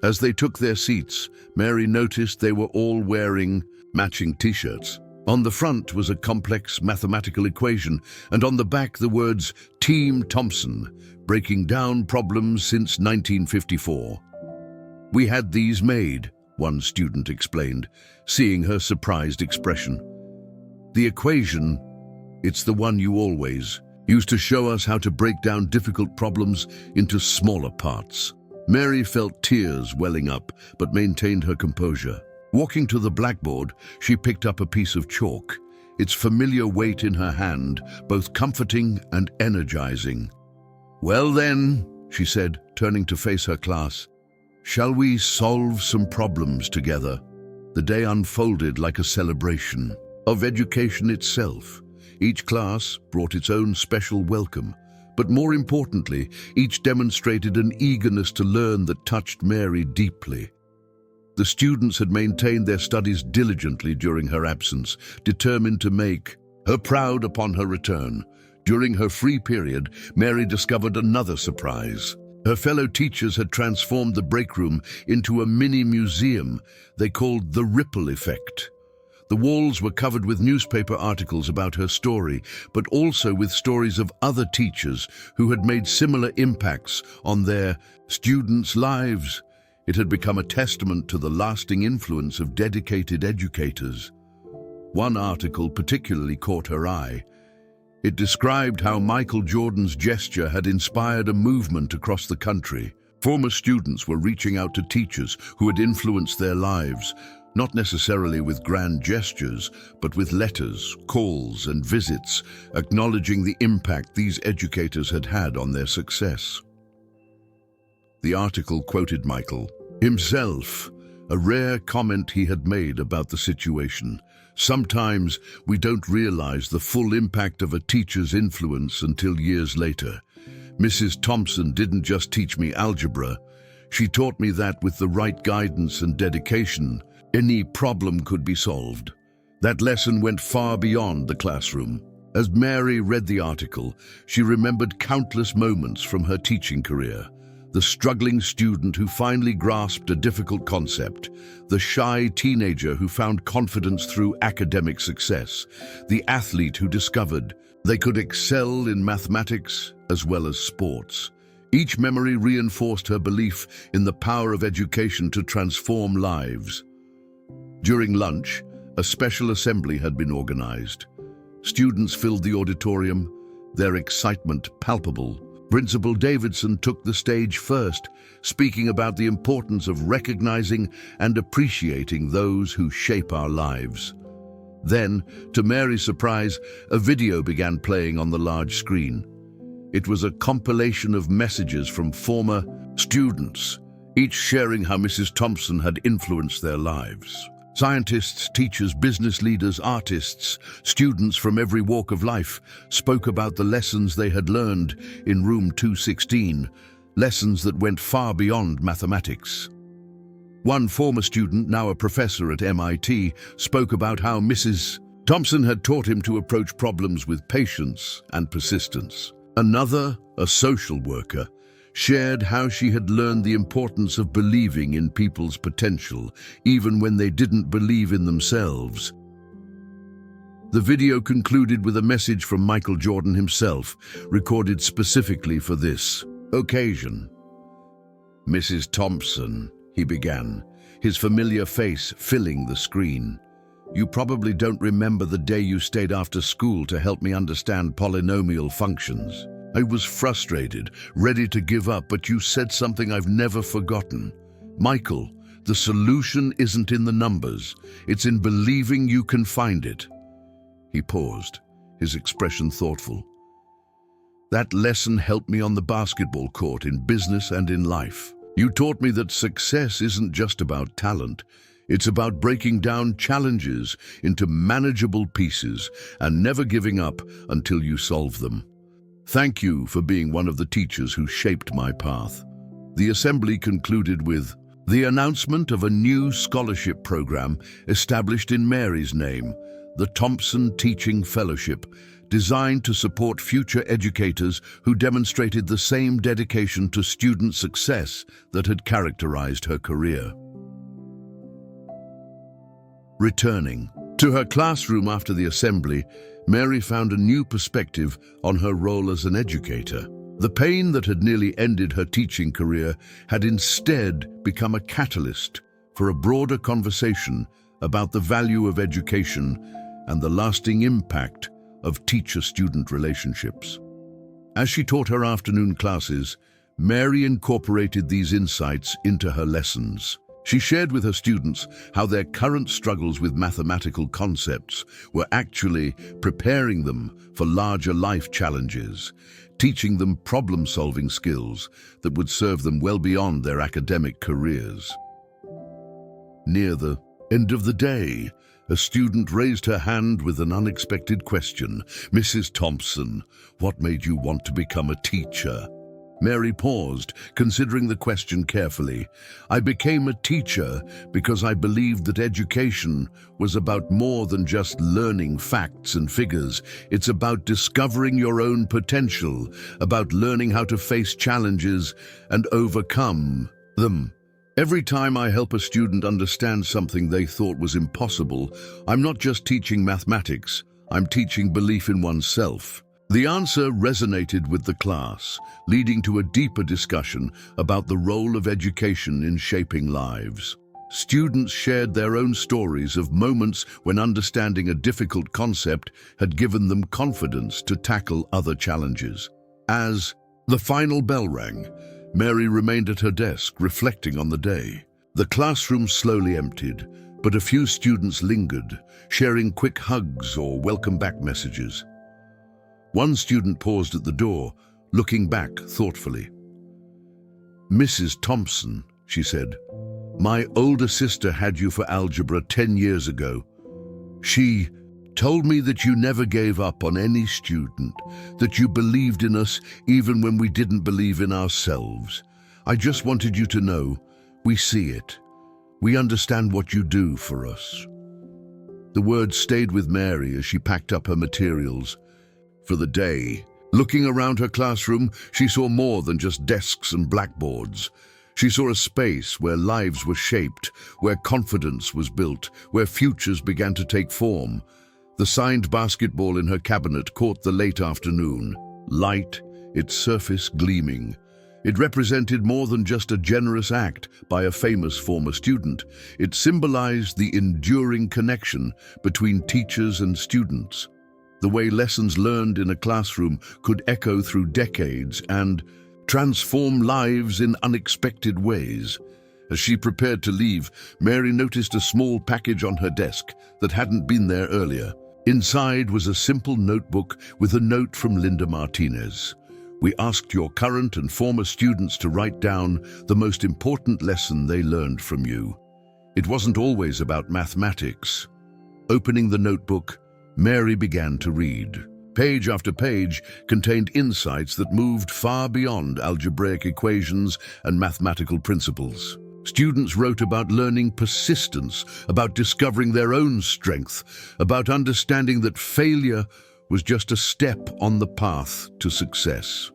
As they took their seats, Mary noticed they were all wearing matching t-shirts. On the front was a complex mathematical equation, and on the back the words "Team Thompson, breaking down problems since 1954. "We had these made," one student explained, seeing her surprised expression. "The equation, it's the one you always used to show us how to break down difficult problems into smaller parts." Mary felt tears welling up, but maintained her composure. Walking to the blackboard, she picked up a piece of chalk, its familiar weight in her hand, both comforting and energizing. "Well then," she said, turning to face her class, "shall we solve some problems together?" The day unfolded like a celebration of education itself. Each class brought its own special welcome, but more importantly, each demonstrated an eagerness to learn that touched Mary deeply. The students had maintained their studies diligently during her absence, determined to make her proud upon her return. During her free period, Mary discovered another surprise. Her fellow teachers had transformed the break room into a mini museum they called the Ripple Effect. The walls were covered with newspaper articles about her story, but also with stories of other teachers who had made similar impacts on their students' lives. It had become a testament to the lasting influence of dedicated educators. One article particularly caught her eye. It described how Michael Jordan's gesture had inspired a movement across the country. Former students were reaching out to teachers who had influenced their lives, not necessarily with grand gestures, but with letters, calls, and visits, acknowledging the impact these educators had had on their success. The article quoted Michael himself, a rare comment he had made about the situation. Sometimes we don't realize the full impact of a teacher's influence until years later. Mrs. Thompson didn't just teach me algebra. She taught me that with the right guidance and dedication, any problem could be solved. That lesson went far beyond the classroom. As Mary read the article, she remembered countless moments from her teaching career. The struggling student who finally grasped a difficult concept, the shy teenager who found confidence through academic success, the athlete who discovered they could excel in mathematics as well as sports. Each memory reinforced her belief in the power of education to transform lives. During lunch, a special assembly had been organized. Students filled the auditorium, their excitement palpable. Principal Davidson took the stage first, speaking about the importance of recognizing and appreciating those who shape our lives. Then, to Mary's surprise, a video began playing on the large screen. It was a compilation of messages from former students, each sharing how Mrs. Thompson had influenced their lives. Scientists, teachers, business leaders, artists, students from every walk of life spoke about the lessons they had learned in room 216, lessons that went far beyond mathematics. One former student, now a professor at MIT, spoke about how Mrs. Thompson had taught him to approach problems with patience and persistence. Another, a social worker, shared how she had learned the importance of believing in people's potential, even when they didn't believe in themselves. The video concluded with a message from Michael Jordan himself, recorded specifically for this occasion. "Mrs. Thompson," he began, his familiar face filling the screen. "You probably don't remember the day you stayed after school to help me understand polynomial functions. I was frustrated, ready to give up, but you said something I've never forgotten. Michael, the solution isn't in the numbers, it's in believing you can find it." He paused, his expression thoughtful. "That lesson helped me on the basketball court, in business and in life. You taught me that success isn't just about talent. It's about breaking down challenges into manageable pieces and never giving up until you solve them. Thank you for being one of the teachers who shaped my path." The assembly concluded with the announcement of a new scholarship program established in Mary's name, the Thompson Teaching Fellowship, designed to support future educators who demonstrated the same dedication to student success that had characterized her career. Returning to her classroom after the assembly, Mary found a new perspective on her role as an educator. The pain that had nearly ended her teaching career had instead become a catalyst for a broader conversation about the value of education and the lasting impact of teacher-student relationships. As she taught her afternoon classes, Mary incorporated these insights into her lessons. She shared with her students how their current struggles with mathematical concepts were actually preparing them for larger life challenges, teaching them problem-solving skills that would serve them well beyond their academic careers. Near the end of the day, a student raised her hand with an unexpected question. "Mrs. Thompson, what made you want to become a teacher?" Mary paused, considering the question carefully. "I became a teacher because I believed that education was about more than just learning facts and figures. It's about discovering your own potential, about learning how to face challenges and overcome them. Every time I help a student understand something they thought was impossible, I'm not just teaching mathematics, I'm teaching belief in oneself." The answer resonated with the class, leading to a deeper discussion about the role of education in shaping lives. Students shared their own stories of moments when understanding a difficult concept had given them confidence to tackle other challenges. As the final bell rang, Mary remained at her desk, reflecting on the day. The classroom slowly emptied, But a few students lingered, sharing quick hugs or welcome back messages. One student paused at the door, looking back thoughtfully. "Mrs. Thompson," she said, "my older sister had you for algebra 10 years ago. She told me that you never gave up on any student, that you believed in us even when we didn't believe in ourselves. I just wanted you to know, we see it. We understand what you do for us." The words stayed with Mary as she packed up her materials for the day. Looking around her classroom, she saw more than just desks and blackboards. She saw a space where lives were shaped, where confidence was built, where futures began to take form. The signed basketball in her cabinet caught the late afternoon light, its surface gleaming. It represented more than just a generous act by a famous former student. It symbolized the enduring connection between teachers and students. The way lessons learned in a classroom could echo through decades and transform lives in unexpected ways. As she prepared to leave, Mary noticed a small package on her desk that hadn't been there earlier. Inside was a simple notebook with a note from Linda Martinez. "We asked your current and former students to write down the most important lesson they learned from you. It wasn't always about mathematics." Opening the notebook, Mary began to read. Page after page contained insights that moved far beyond algebraic equations and mathematical principles. Students wrote about learning persistence, about discovering their own strength, about understanding that failure was just a step on the path to success.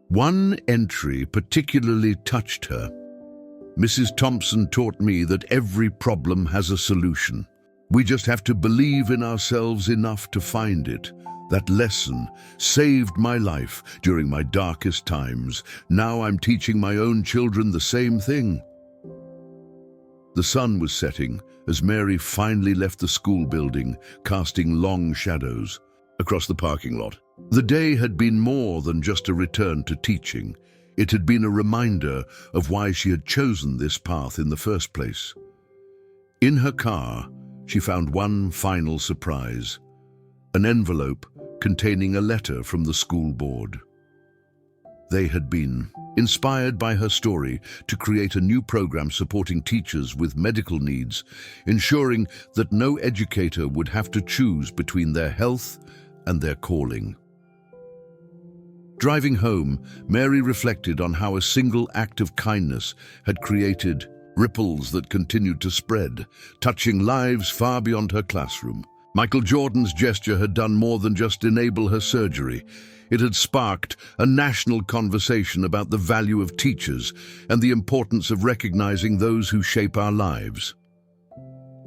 One entry particularly touched her. "Mrs. Thompson taught me that every problem has a solution. We just have to believe in ourselves enough to find it. That lesson saved my life during my darkest times. Now I'm teaching my own children the same thing." The sun was setting as Mary finally left the school building, casting long shadows across the parking lot. The day had been more than just a return to teaching. It had been a reminder of why she had chosen this path in the first place. In her car, she found one final surprise: an envelope containing a letter from the school board. They had been inspired by her story to create a new program supporting teachers with medical needs, ensuring that no educator would have to choose between their health and their calling. Driving home, Mary reflected on how a single act of kindness had created ripples that continued to spread, touching lives far beyond her classroom. Michael Jordan's gesture had done more than just enable her surgery. It had sparked a national conversation about the value of teachers and the importance of recognizing those who shape our lives.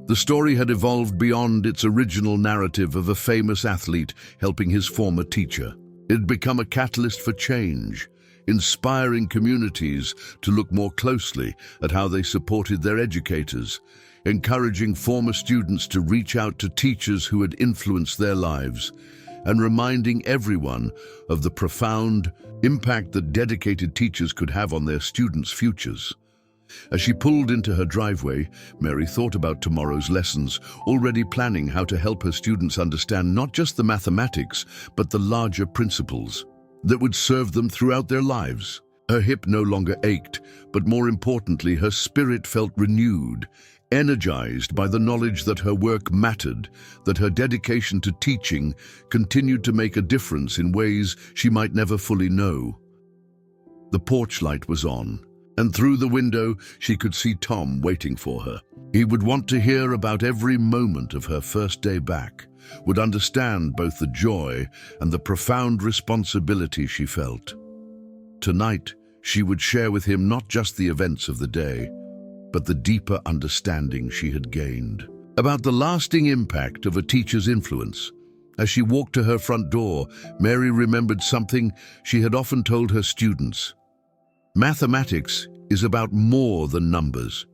The story had evolved beyond its original narrative of a famous athlete helping his former teacher. It had become a catalyst for change, inspiring communities to look more closely at how they supported their educators, encouraging former students to reach out to teachers who had influenced their lives, and reminding everyone of the profound impact that dedicated teachers could have on their students' futures. As she pulled into her driveway, Mary thought about tomorrow's lessons, already planning how to help her students understand not just the mathematics, but the larger principles that would serve them throughout their lives. Her hip no longer ached, but more importantly, her spirit felt renewed, energized by the knowledge that her work mattered, that her dedication to teaching continued to make a difference in ways she might never fully know. The porch light was on, and through the window she could see Tom waiting for her. He would want to hear about every moment of her first day back, would understand both the joy and the profound responsibility she felt. Tonight, she would share with him not just the events of the day, but the deeper understanding she had gained about the lasting impact of a teacher's influence. As she walked to her front door, Mary remembered something she had often told her students. Mathematics is about more than numbers.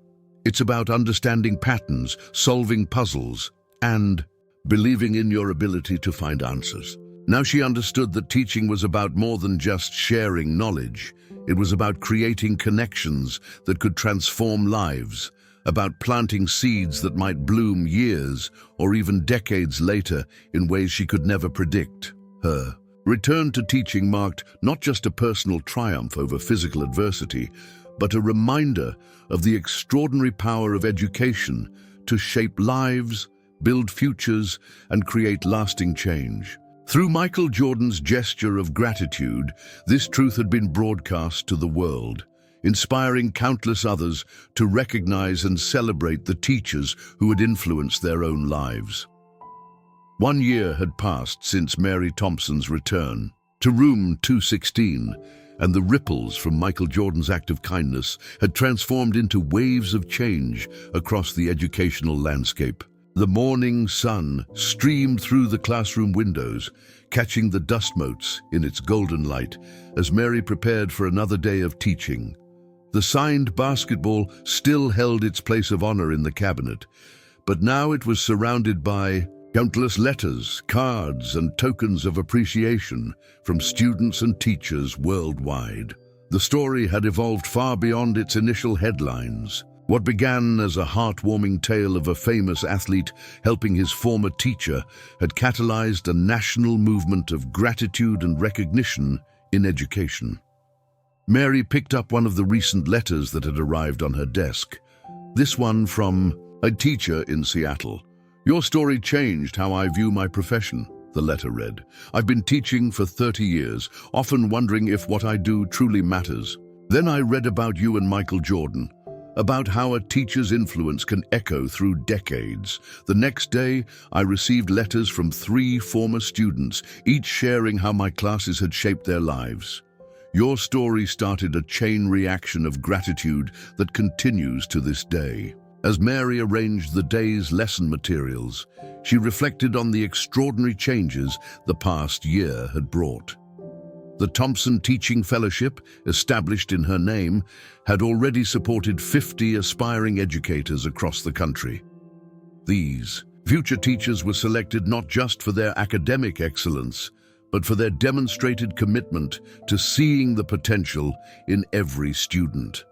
It's about understanding patterns, solving puzzles, and believing in your ability to find answers. Now she understood that teaching was about more than just sharing knowledge. It was about creating connections that could transform lives, about planting seeds that might bloom years or even decades later in ways she could never predict. Her return to teaching marked not just a personal triumph over physical adversity, but a reminder of the extraordinary power of education to shape lives, build futures, and create lasting change. Through Michael Jordan's gesture of gratitude, this truth had been broadcast to the world, inspiring countless others to recognize and celebrate the teachers who had influenced their own lives. 1 year had passed since Mary Thompson's return to room 216, and the ripples from Michael Jordan's act of kindness had transformed into waves of change across the educational landscape. The morning sun streamed through the classroom windows, catching the dust motes in its golden light as Mary prepared for another day of teaching. The signed basketball still held its place of honor in the cabinet, but now it was surrounded by countless letters, cards, and tokens of appreciation from students and teachers worldwide. The story had evolved far beyond its initial headlines. What began as a heartwarming tale of a famous athlete helping his former teacher had catalyzed a national movement of gratitude and recognition in education. Mary picked up one of the recent letters that had arrived on her desk. This one from a teacher in Seattle. "Your story changed how I view my profession," the letter read. "I've been teaching for 30 years, often wondering if what I do truly matters. Then I read about you and Michael Jordan, about how a teacher's influence can echo through decades. The next day, I received letters from 3 former students, each sharing how my classes had shaped their lives. Your story started a chain reaction of gratitude that continues to this day." As Mary arranged the day's lesson materials, she reflected on the extraordinary changes the past year had brought. The Thompson Teaching Fellowship, established in her name, had already supported 50 aspiring educators across the country. These future teachers were selected not just for their academic excellence, but for their demonstrated commitment to seeing the potential in every student.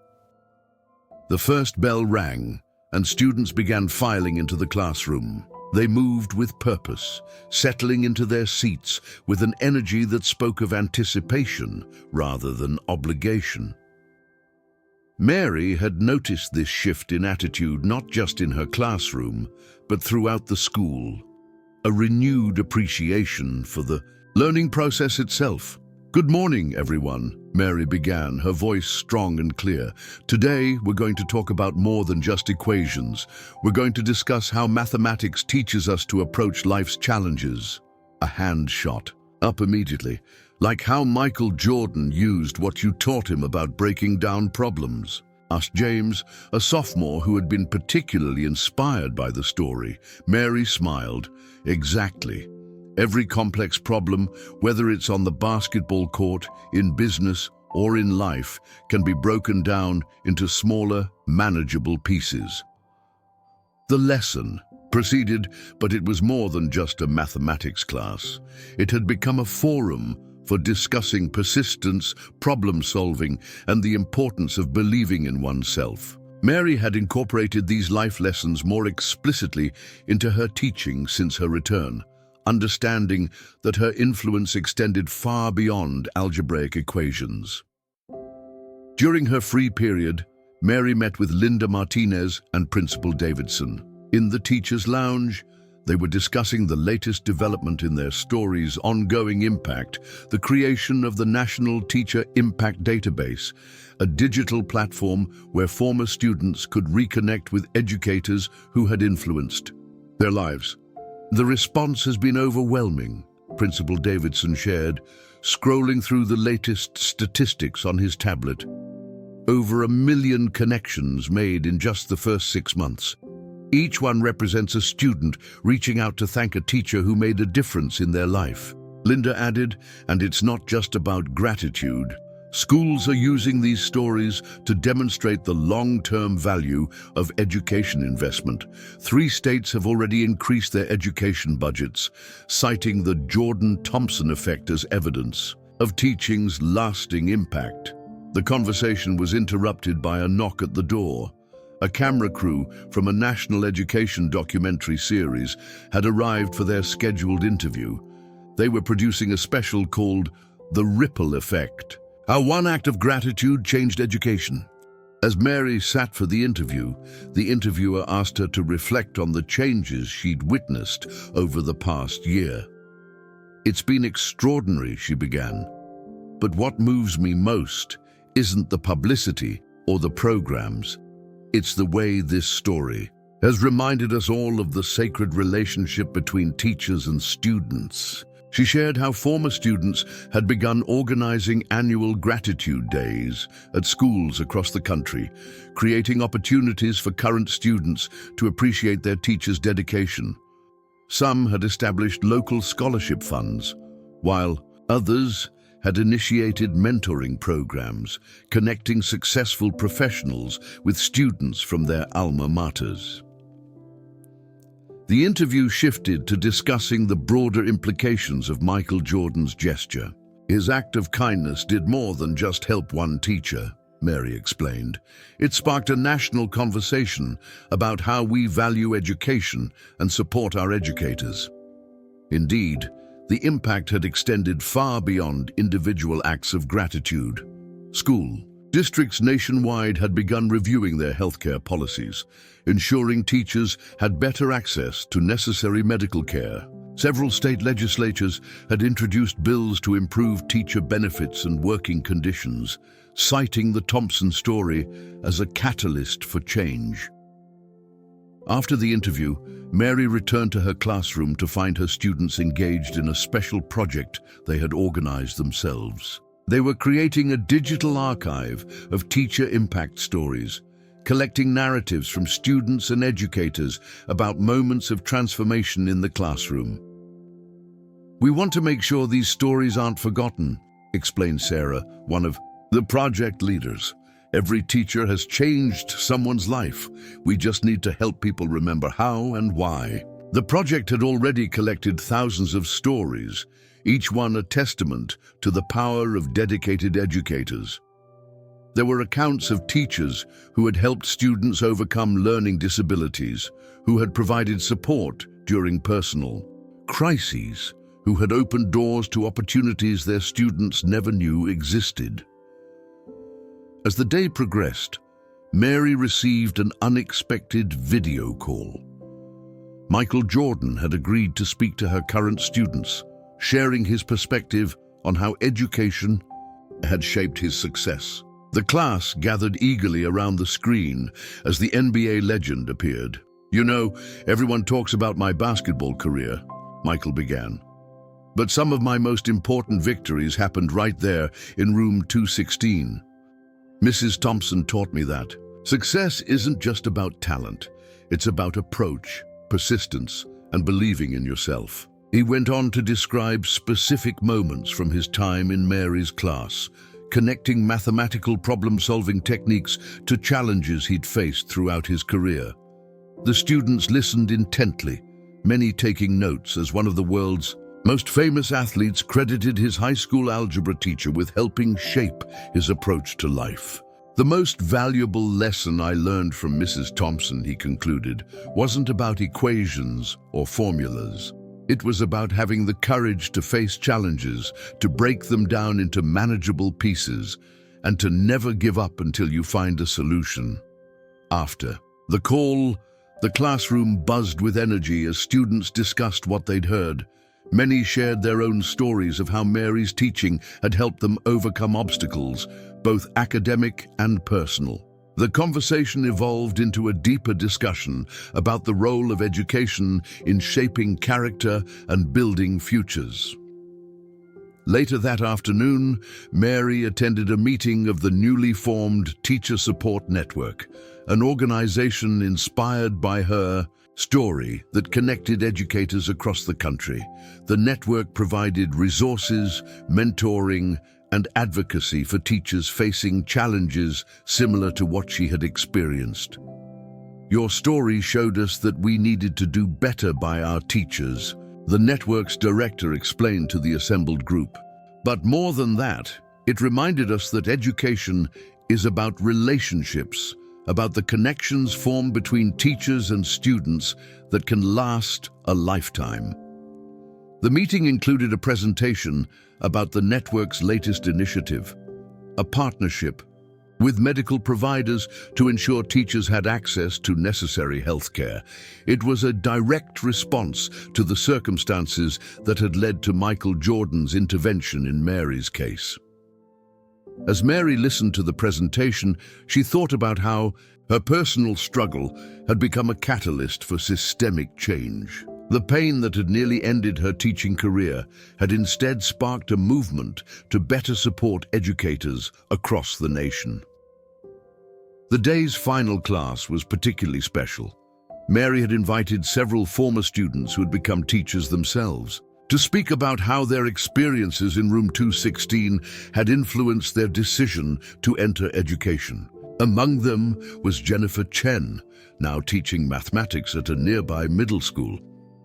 The first bell rang, and students began filing into the classroom. They moved with purpose, settling into their seats with an energy that spoke of anticipation rather than obligation. Mary had noticed this shift in attitude not just in her classroom, but throughout the school. A renewed appreciation for the learning process itself. "Good morning, everyone," Mary began, her voice strong and clear. "Today, we're going to talk about more than just equations. We're going to discuss how mathematics teaches us to approach life's challenges." A hand shot up immediately, "Like how Michael Jordan used what you taught him about breaking down problems," asked James, a sophomore who had been particularly inspired by the story. Mary smiled. "Exactly. Every complex problem, whether it's on the basketball court, in business, or in life, can be broken down into smaller, manageable pieces." The lesson proceeded, but it was more than just a mathematics class. It had become a forum for discussing persistence, problem-solving, and the importance of believing in oneself. Mary had incorporated these life lessons more explicitly into her teaching since her return, understanding that her influence extended far beyond algebraic equations. During her free period, Mary met with Linda Martinez and Principal Davidson. In the teacher's lounge, they were discussing the latest development in their story's ongoing impact, the creation of the National Teacher Impact Database, a digital platform where former students could reconnect with educators who had influenced their lives. "The response has been overwhelming," Principal Davidson shared, scrolling through the latest statistics on his tablet. "Over 1 million connections made in just the first 6 months. Each one represents a student reaching out to thank a teacher who made a difference in their life." Linda added, "And it's not just about gratitude. Schools are using these stories to demonstrate the long-term value of education investment. 3 states have already increased their education budgets, citing the Jordan-Thompson effect as evidence of teaching's lasting impact." The conversation was interrupted by a knock at the door. A camera crew from a national education documentary series had arrived for their scheduled interview. They were producing a special called The Ripple Effect, how one act of gratitude changed education. As Mary sat for the interviewer asked her to reflect on the changes she'd witnessed over the past year. "It's been extraordinary," she began. "But what moves me most isn't the publicity or the programs. It's the way this story has reminded us all of the sacred relationship between teachers and students." She shared how former students had begun organizing annual gratitude days at schools across the country, creating opportunities for current students to appreciate their teachers' dedication. Some had established local scholarship funds, while others had initiated mentoring programs, connecting successful professionals with students from their alma maters. The interview shifted to discussing the broader implications of Michael Jordan's gesture. "His act of kindness did more than just help one teacher," Mary explained. "It sparked a national conversation about how we value education and support our educators." Indeed, the impact had extended far beyond individual acts of gratitude. School districts nationwide had begun reviewing their healthcare policies, ensuring teachers had better access to necessary medical care. Several state legislatures had introduced bills to improve teacher benefits and working conditions, citing the Thompson story as a catalyst for change. After the interview, Mary returned to her classroom to find her students engaged in a special project they had organized themselves. They were creating a digital archive of teacher impact stories, collecting narratives from students and educators about moments of transformation in the classroom. "We want to make sure these stories aren't forgotten," explained Sarah, one of the project leaders. "Every teacher has changed someone's life. We just need to help people remember how and why." The project had already collected thousands of stories, each one a testament to the power of dedicated educators. There were accounts of teachers who had helped students overcome learning disabilities, who had provided support during personal crises, who had opened doors to opportunities their students never knew existed. As the day progressed, Mary received an unexpected video call. Michael Jordan had agreed to speak to her current students, sharing his perspective on how education had shaped his success. The class gathered eagerly around the screen as the NBA legend appeared. "You know, everyone talks about my basketball career," Michael began. "But some of my most important victories happened right there in room 216. Mrs. Thompson taught me that success isn't just about talent. It's about approach, persistence, and believing in yourself." He went on to describe specific moments from his time in Mary's class, connecting mathematical problem-solving techniques to challenges he'd faced throughout his career. The students listened intently, many taking notes, as one of the world's most famous athletes credited his high school algebra teacher with helping shape his approach to life. "The most valuable lesson I learned from Mrs. Thompson," he concluded, "wasn't about equations or formulas. It was about having the courage to face challenges, to break them down into manageable pieces, and to never give up until you find a solution." After the call, the classroom buzzed with energy as students discussed what they'd heard. Many shared their own stories of how Mary's teaching had helped them overcome obstacles, both academic and personal. The conversation evolved into a deeper discussion about the role of education in shaping character and building futures. Later that afternoon, Mary attended a meeting of the newly formed Teacher Support Network, an organization inspired by her story that connected educators across the country. The network provided resources, mentoring, and advocacy for teachers facing challenges similar to what she had experienced. "Your story showed us that we needed to do better by our teachers," the network's director explained to the assembled group. "But more than that, it reminded us that education is about relationships, about the connections formed between teachers and students that can last a lifetime. The meeting included a presentation about the network's latest initiative, a partnership with medical providers to ensure teachers had access to necessary healthcare. It was a direct response to the circumstances that had led to Michael Jordan's intervention in Mary's case. As Mary listened to the presentation, she thought about how her personal struggle had become a catalyst for systemic change. The pain that had nearly ended her teaching career had instead sparked a movement to better support educators across the nation. The day's final class was particularly special. Mary had invited several former students who had become teachers themselves to speak about how their experiences in room 216 had influenced their decision to enter education. Among them was Jennifer Chen, now teaching mathematics at a nearby middle school.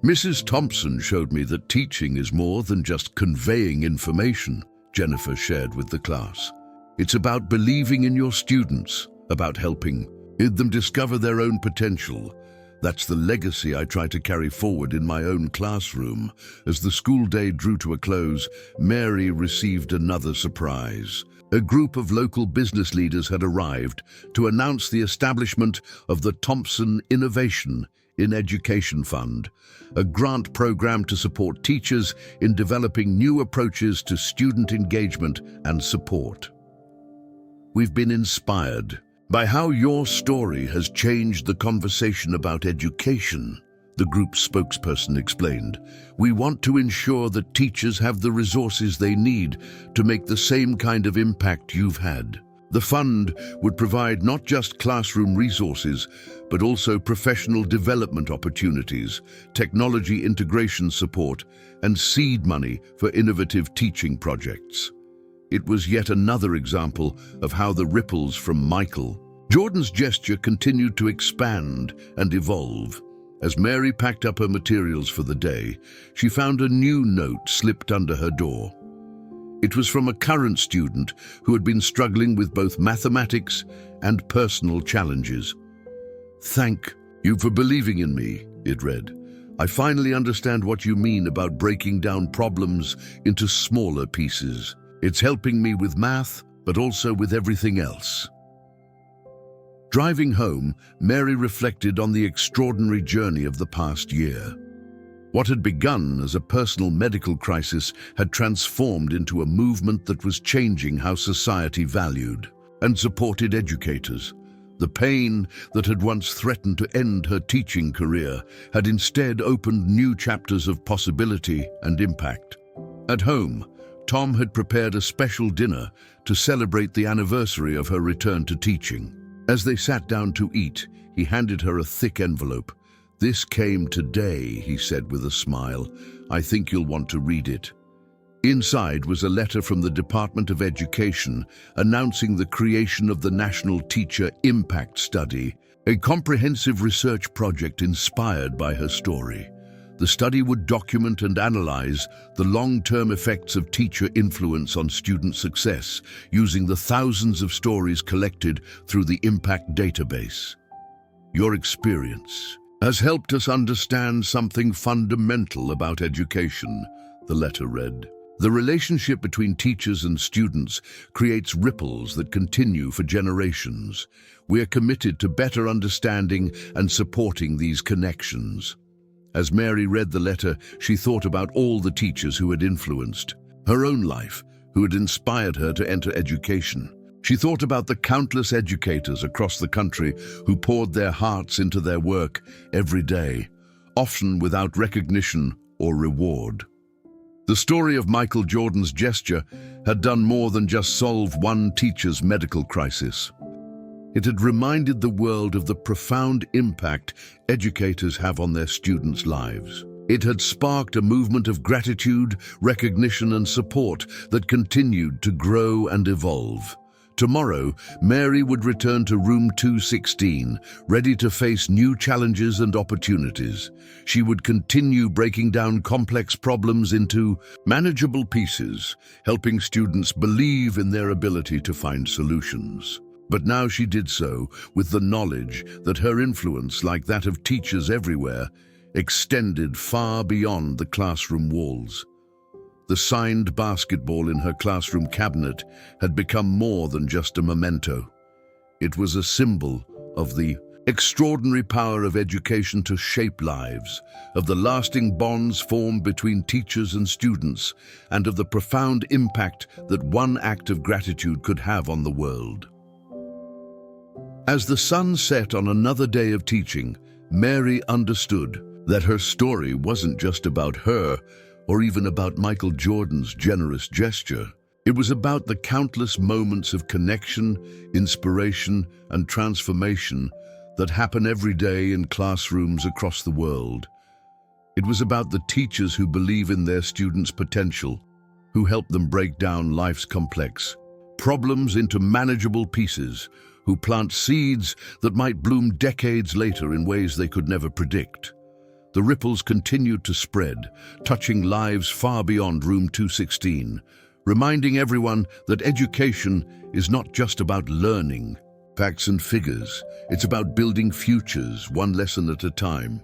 Mrs. Thompson showed me that teaching is more than just conveying information, Jennifer shared with the class. It's about believing in your students, about helping them discover their own potential. That's the legacy I try to carry forward in my own classroom. As the school day drew to a close, Mary received another surprise. A group of local business leaders had arrived to announce the establishment of the Thompson Innovation in Education Fund, a grant program to support teachers in developing new approaches to student engagement and support. We've been inspired by how your story has changed the conversation about education, the group's spokesperson explained. We want to ensure that teachers have the resources they need to make the same kind of impact you've had. The fund would provide not just classroom resources, but also professional development opportunities, technology integration support, and seed money for innovative teaching projects. It was yet another example of how the ripples from Michael Jordan's gesture continued to expand and evolve. As Mary packed up her materials for the day, she found a new note slipped under her door. It was from a current student who had been struggling with both mathematics and personal challenges. "Thank you for believing in me," it read. "I finally understand what you mean about breaking down problems into smaller pieces. It's helping me with math, but also with everything else." Driving home, Mary reflected on the extraordinary journey of the past year. What had begun as a personal medical crisis had transformed into a movement that was changing how society valued and supported educators. The pain that had once threatened to end her teaching career had instead opened new chapters of possibility and impact. At home, Tom had prepared a special dinner to celebrate the anniversary of her return to teaching. As they sat down to eat, he handed her a thick envelope. "This came today," he said with a smile. "I think you'll want to read it." Inside was a letter from the Department of Education announcing the creation of the National Teacher Impact Study, a comprehensive research project inspired by her story. The study would document and analyze the long-term effects of teacher influence on student success, using the thousands of stories collected through the Impact database. "Your experience has helped us understand something fundamental about education," the letter read. "The relationship between teachers and students creates ripples that continue for generations. We are committed to better understanding and supporting these connections." As Mary read the letter, she thought about all the teachers who had influenced her own life, who had inspired her to enter education. She thought about the countless educators across the country who poured their hearts into their work every day, often without recognition or reward. The story of Michael Jordan's gesture had done more than just solve one teacher's medical crisis. It had reminded the world of the profound impact educators have on their students' lives. It had sparked a movement of gratitude, recognition, and support that continued to grow and evolve. Tomorrow, Mary would return to room 216, ready to face new challenges and opportunities. She would continue breaking down complex problems into manageable pieces, helping students believe in their ability to find solutions. But now she did so with the knowledge that her influence, like that of teachers everywhere, extended far beyond the classroom walls. The signed basketball in her classroom cabinet had become more than just a memento. It was a symbol of the extraordinary power of education to shape lives, of the lasting bonds formed between teachers and students, and of the profound impact that one act of gratitude could have on the world. As the sun set on another day of teaching, Mary understood that her story wasn't just about her or even about Michael Jordan's generous gesture. It was about the countless moments of connection, inspiration, and transformation that happen every day in classrooms across the world. It was about the teachers who believe in their students' potential, who help them break down life's complex problems into manageable pieces, who plant seeds that might bloom decades later in ways they could never predict. The ripples continued to spread, touching lives far beyond room 216, reminding everyone that education is not just about learning facts and figures. It's about building futures, one lesson at a time.